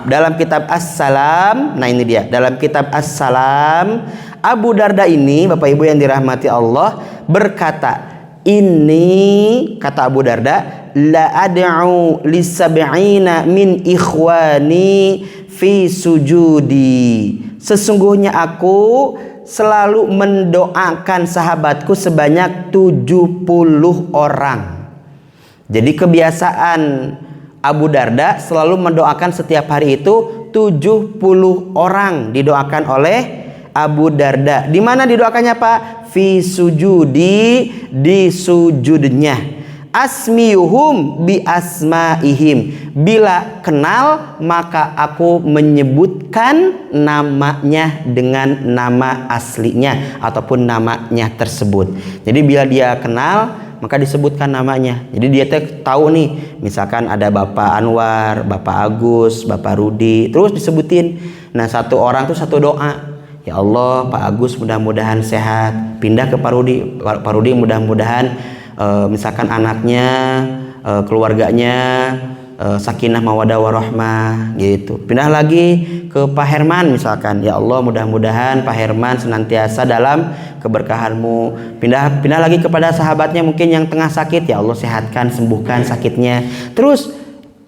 dalam kitab As-Salam. Nah ini dia, dalam kitab As-Salam, Abu Darda ini Bapak Ibu yang dirahmati Allah berkata, ini kata Abu Darda, la ad'u li sab'ina min ikhwani fi sujudi, sesungguhnya aku selalu mendoakan sahabatku sebanyak 70 orang. Jadi kebiasaan Abu Darda selalu mendoakan setiap hari itu 70 orang didoakan oleh Abu Darda. Di mana didoakannya Pak? Fi sujudi, di sujudnya. Asmiyuhum bi asmaihim, bila kenal maka aku menyebutkan namanya dengan nama aslinya ataupun namanya tersebut. Jadi bila dia kenal maka disebutkan namanya. Jadi dia tahu nih, misalkan ada Bapak Anwar, Bapak Agus, Bapak Rudi, terus disebutin. Nah satu orang tuh satu doa, Ya Allah, Pak Agus mudah-mudahan sehat, pindah ke Pak Rudi mudah-mudahan misalkan anaknya, keluarganya sakinah mawadah warahmah gitu. Pindah lagi ke Pak Herman misalkan, ya Allah mudah-mudahan Pak Herman senantiasa dalam keberkahanmu. Pindah lagi kepada sahabatnya mungkin yang tengah sakit, ya Allah sehatkan, sembuhkan sakitnya. Terus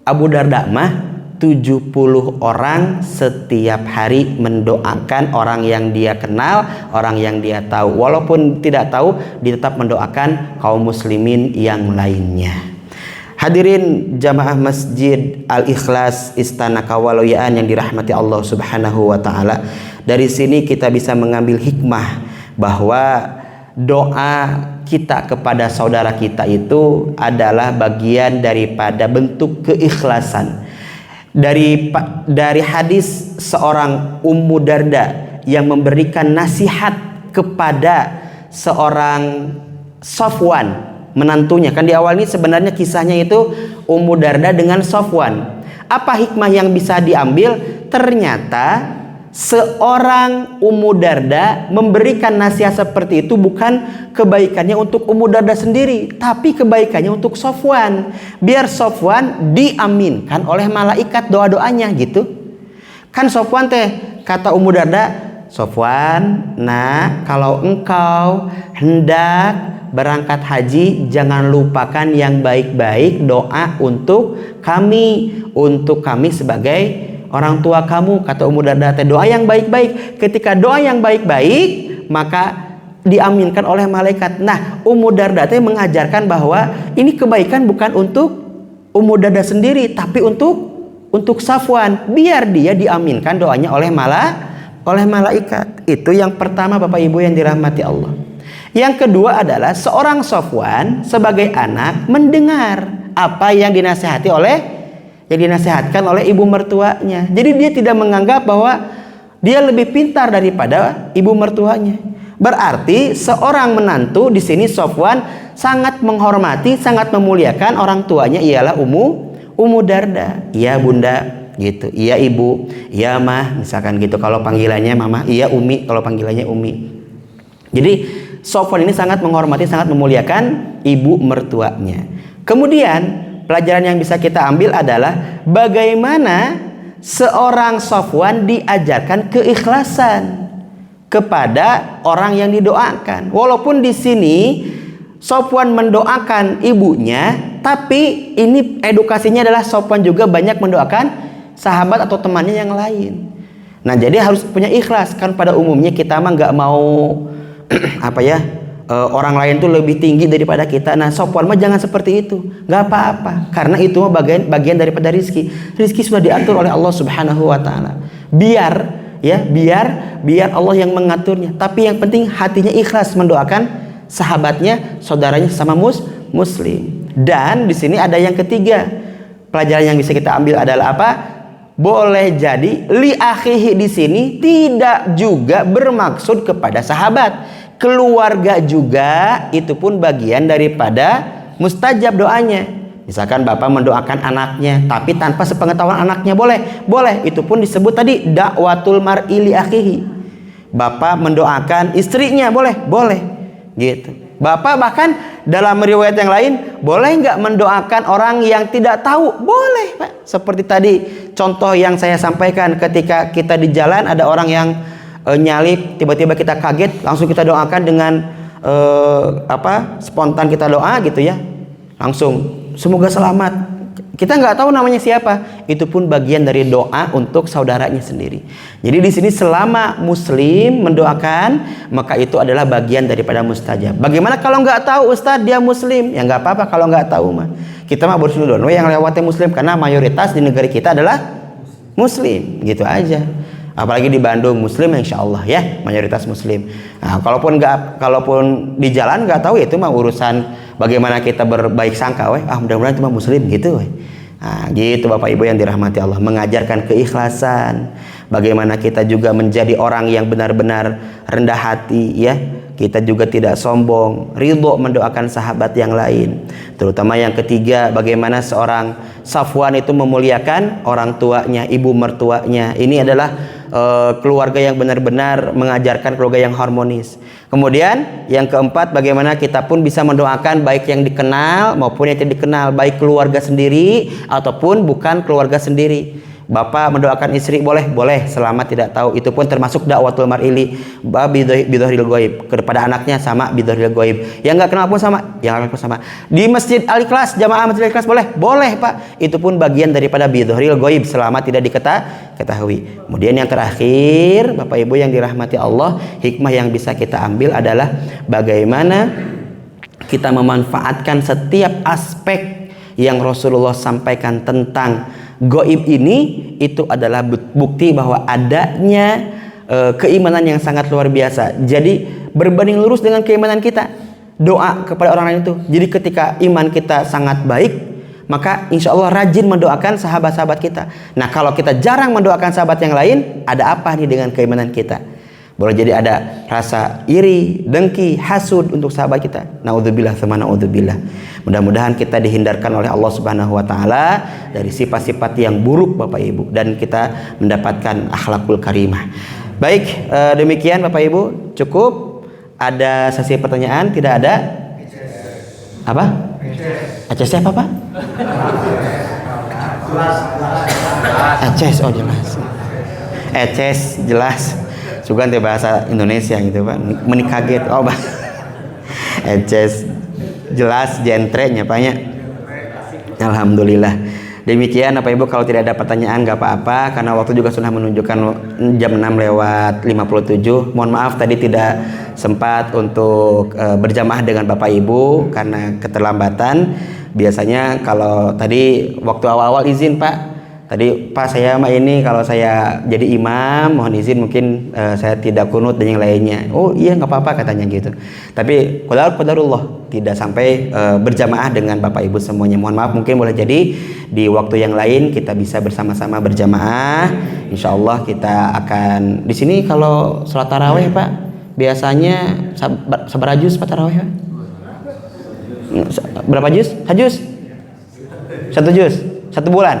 Abu Darda mah 70 orang setiap hari mendoakan orang yang dia kenal, orang yang dia tahu. Walaupun tidak tahu, dia tetap mendoakan kaum muslimin yang lainnya. Hadirin jamaah Masjid Al-Ikhlas Istana Kawaloyaan yang dirahmati Allah Subhanahu wa taala. Dari sini kita bisa mengambil hikmah bahwa doa kita kepada saudara kita itu adalah bagian daripada bentuk keikhlasan. Dari hadis seorang Ummu Darda yang memberikan nasihat kepada seorang Safwan, menantunya. Kan di awal ini sebenarnya kisahnya itu Ummu Darda dengan Safwan. Apa hikmah yang bisa diambil? Ternyata seorang Ummu Darda memberikan nasihat seperti itu bukan kebaikannya untuk Ummu Darda sendiri, tapi kebaikannya untuk Safwan. Biar Safwan diaminkan oleh malaikat doa-doanya gitu. Kan Safwan teh kata Ummu Darda, Safwan, nah kalau engkau hendak berangkat haji, jangan lupakan yang baik-baik, doa untuk kami sebagai orang tua kamu. Kata Ummu Darda, doa yang baik-baik. Ketika doa yang baik-baik, maka diaminkan oleh malaikat. Nah, Ummu Darda mengajarkan bahwa ini kebaikan bukan untuk Ummu Darda sendiri, tapi untuk Safwan, biar dia diaminkan doanya oleh malaikat. Itu yang pertama, Bapak Ibu yang dirahmati Allah. Yang kedua adalah seorang Safwan sebagai anak mendengar apa yang dinasihati yang dinasihatkan oleh ibu mertuanya. Jadi dia tidak menganggap bahwa dia lebih pintar daripada ibu mertuanya. Berarti seorang menantu di sini Safwan sangat menghormati, sangat memuliakan orang tuanya, ialah Ummu Darda. Iya bunda gitu, iya ibu, iya mah misalkan gitu kalau panggilannya mama, iya umi kalau panggilannya umi. Jadi Safwan ini sangat menghormati, sangat memuliakan ibu mertuanya. Kemudian pelajaran yang bisa kita ambil adalah bagaimana seorang Safwan diajarkan keikhlasan kepada orang yang didoakan. Walaupun di sini Safwan mendoakan ibunya, tapi ini edukasinya adalah Safwan juga banyak mendoakan sahabat atau temannya yang lain. Nah, jadi harus punya ikhlas. Kan pada umumnya kita mah nggak mau orang lain tuh lebih tinggi daripada kita. Nah, Safwan mah jangan seperti itu, nggak apa-apa, karena itu mah bagian daripada rizki sudah diatur oleh Allah Subhanahu wa taala. Biar Allah yang mengaturnya, tapi yang penting hatinya ikhlas mendoakan sahabatnya, saudaranya sama muslim. Dan di sini ada yang ketiga, pelajaran yang bisa kita ambil adalah apa? Boleh jadi li akhihi di sini tidak juga bermaksud kepada sahabat. Keluarga juga itu pun bagian daripada mustajab doanya. Misalkan bapak mendoakan anaknya, tapi tanpa sepengetahuan anaknya boleh. Itu pun disebut tadi dakwatul mar'i li akhihi. Bapak mendoakan istrinya boleh gitu. Bapak bahkan dalam riwayat yang lain boleh nggak mendoakan orang yang tidak tahu? Boleh, Pak. Seperti tadi contoh yang saya sampaikan, ketika kita di jalan ada orang yang nyalip, tiba-tiba kita kaget, langsung kita doakan dengan spontan kita doa gitu ya, langsung semoga selamat. Kita nggak tahu namanya siapa, itu pun bagian dari doa untuk saudaranya sendiri. Jadi di sini selama muslim mendoakan, maka itu adalah bagian daripada mustajab. Bagaimana kalau nggak tahu Ustadz dia muslim? Ya nggak apa-apa kalau nggak tahu mah. Kita mah bersyukur yang lewatnya muslim, karena mayoritas di negara kita adalah muslim, gitu aja. Apalagi di Bandung muslim, insya Allah ya, mayoritas muslim. Nah, kalaupun di jalan nggak tahu, ya itu mah urusan bagaimana kita berbaik sangka, mudah-mudahan itu mah muslim gitu. Nah, gitu Bapak Ibu yang dirahmati Allah, mengajarkan keikhlasan. Bagaimana kita juga menjadi orang yang benar-benar rendah hati ya. Kita juga tidak sombong, ridho mendoakan sahabat yang lain. Terutama yang ketiga, bagaimana seorang Safwan itu memuliakan orang tuanya, ibu mertuanya. Ini adalah keluarga yang benar-benar mengajarkan keluarga yang harmonis. Kemudian yang keempat, bagaimana kita pun bisa mendoakan baik yang dikenal maupun yang tidak dikenal, baik keluarga sendiri ataupun bukan keluarga sendiri. Bapak mendoakan istri boleh selama tidak tahu, itu pun termasuk dakwatul mar'ili bidhahril ghaib, kepada anaknya sama bidhahril ghaib, yang nggak kenal pun sama, di masjid Al-Ikhlas, jamaah masjid Al-Ikhlas boleh Pak, itu pun bagian daripada bidhahril ghaib selama tidak diketahui. Kemudian yang terakhir, Bapak Ibu yang dirahmati Allah, hikmah yang bisa kita ambil adalah bagaimana kita memanfaatkan setiap aspek yang Rasulullah sampaikan tentang gaib ini, itu adalah bukti bahwa adanya keimanan yang sangat luar biasa. Jadi berbanding lurus dengan keimanan kita, doa kepada orang lain itu. Jadi ketika iman kita sangat baik, maka insya Allah rajin mendoakan sahabat-sahabat kita. Nah kalau kita jarang mendoakan sahabat yang lain, ada apa nih dengan keimanan kita? Boleh jadi ada rasa iri, dengki, hasud untuk sahabat kita. Naudzubillah tsumma naudzubillah. Mudah-mudahan kita dihindarkan oleh Allah Subhanahu wa taala dari sifat-sifat yang buruk Bapak Ibu, dan kita mendapatkan akhlakul karimah. Baik, demikian Bapak Ibu, cukup. Ada sesi pertanyaan? Tidak ada? Apa? Aces apa Pak? Aces, oh jelas. Aces jelas. Juga nanti bahasa Indonesia gitu Pak, menikaget, oh Pak. Eces jelas jentrenya Paknya. Alhamdulillah. Demikian Bapak Ibu, kalau tidak ada pertanyaan gak apa-apa, karena waktu juga sudah menunjukkan jam 6:57. Mohon maaf tadi tidak sempat untuk berjamaah dengan Bapak Ibu karena keterlambatan. Biasanya kalau tadi waktu awal-awal izin Pak, tadi Pak saya mah ini kalau saya jadi imam mohon izin mungkin saya tidak kunut dan yang lainnya. Oh iya nggak apa-apa katanya gitu. Tapi qadarullah tidak sampai berjamaah dengan Bapak Ibu semuanya. Mohon maaf, mungkin boleh jadi di waktu yang lain kita bisa bersama-sama berjamaah. Insya Allah kita akan di sini. Kalau sholat taraweh Pak biasanya seberapa juz Pak taraweh Pak? Berapa juz? Satu juz? 1 bulan?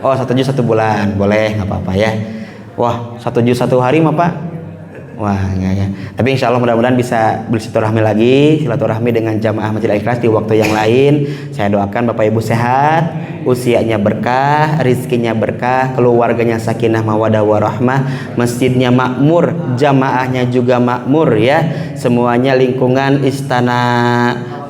Oh 1 juz 1 bulan, boleh, nggak apa-apa ya. Wah 1 juz 1 hari mah Pak, wah enggak ya. Tapi insya Allah mudah-mudahan bisa bersilaturahmi lagi, silaturahmi dengan jamaah Masjid Al-Ikhlas di waktu yang lain. Saya doakan Bapak Ibu sehat, usianya berkah, rizkinya berkah, keluarganya sakinah mawadah warahmah, masjidnya makmur, jamaahnya juga makmur ya. Semuanya lingkungan istana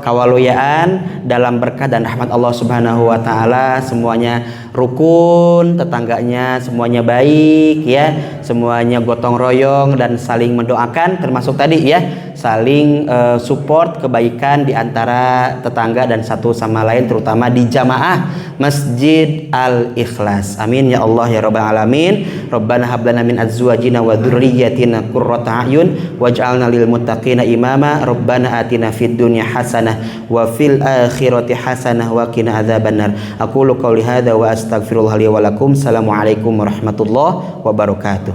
kawaluyaan dalam berkah dan rahmat Allah Subhanahu wa taala, semuanya rukun, tetangganya semuanya baik ya, semuanya gotong royong dan saling mendoakan, termasuk tadi ya, saling support kebaikan di antara tetangga dan satu sama lain, terutama di jamaah Masjid Al-Ikhlas. Amin ya Allah ya rabbal alamin. Rabbana hab lana min azwajina wa dzurriyyatina qurrata a'yun waj'alna lil muttaqina imama. Rabbana atina fid dunya hasanah wa fil akhirati hasanah wa qina adzabannar. Aqulu qouli hadza wa astaghfirullah li wa lakum. Assalamualaikum warahmatullahi wabarakatuh.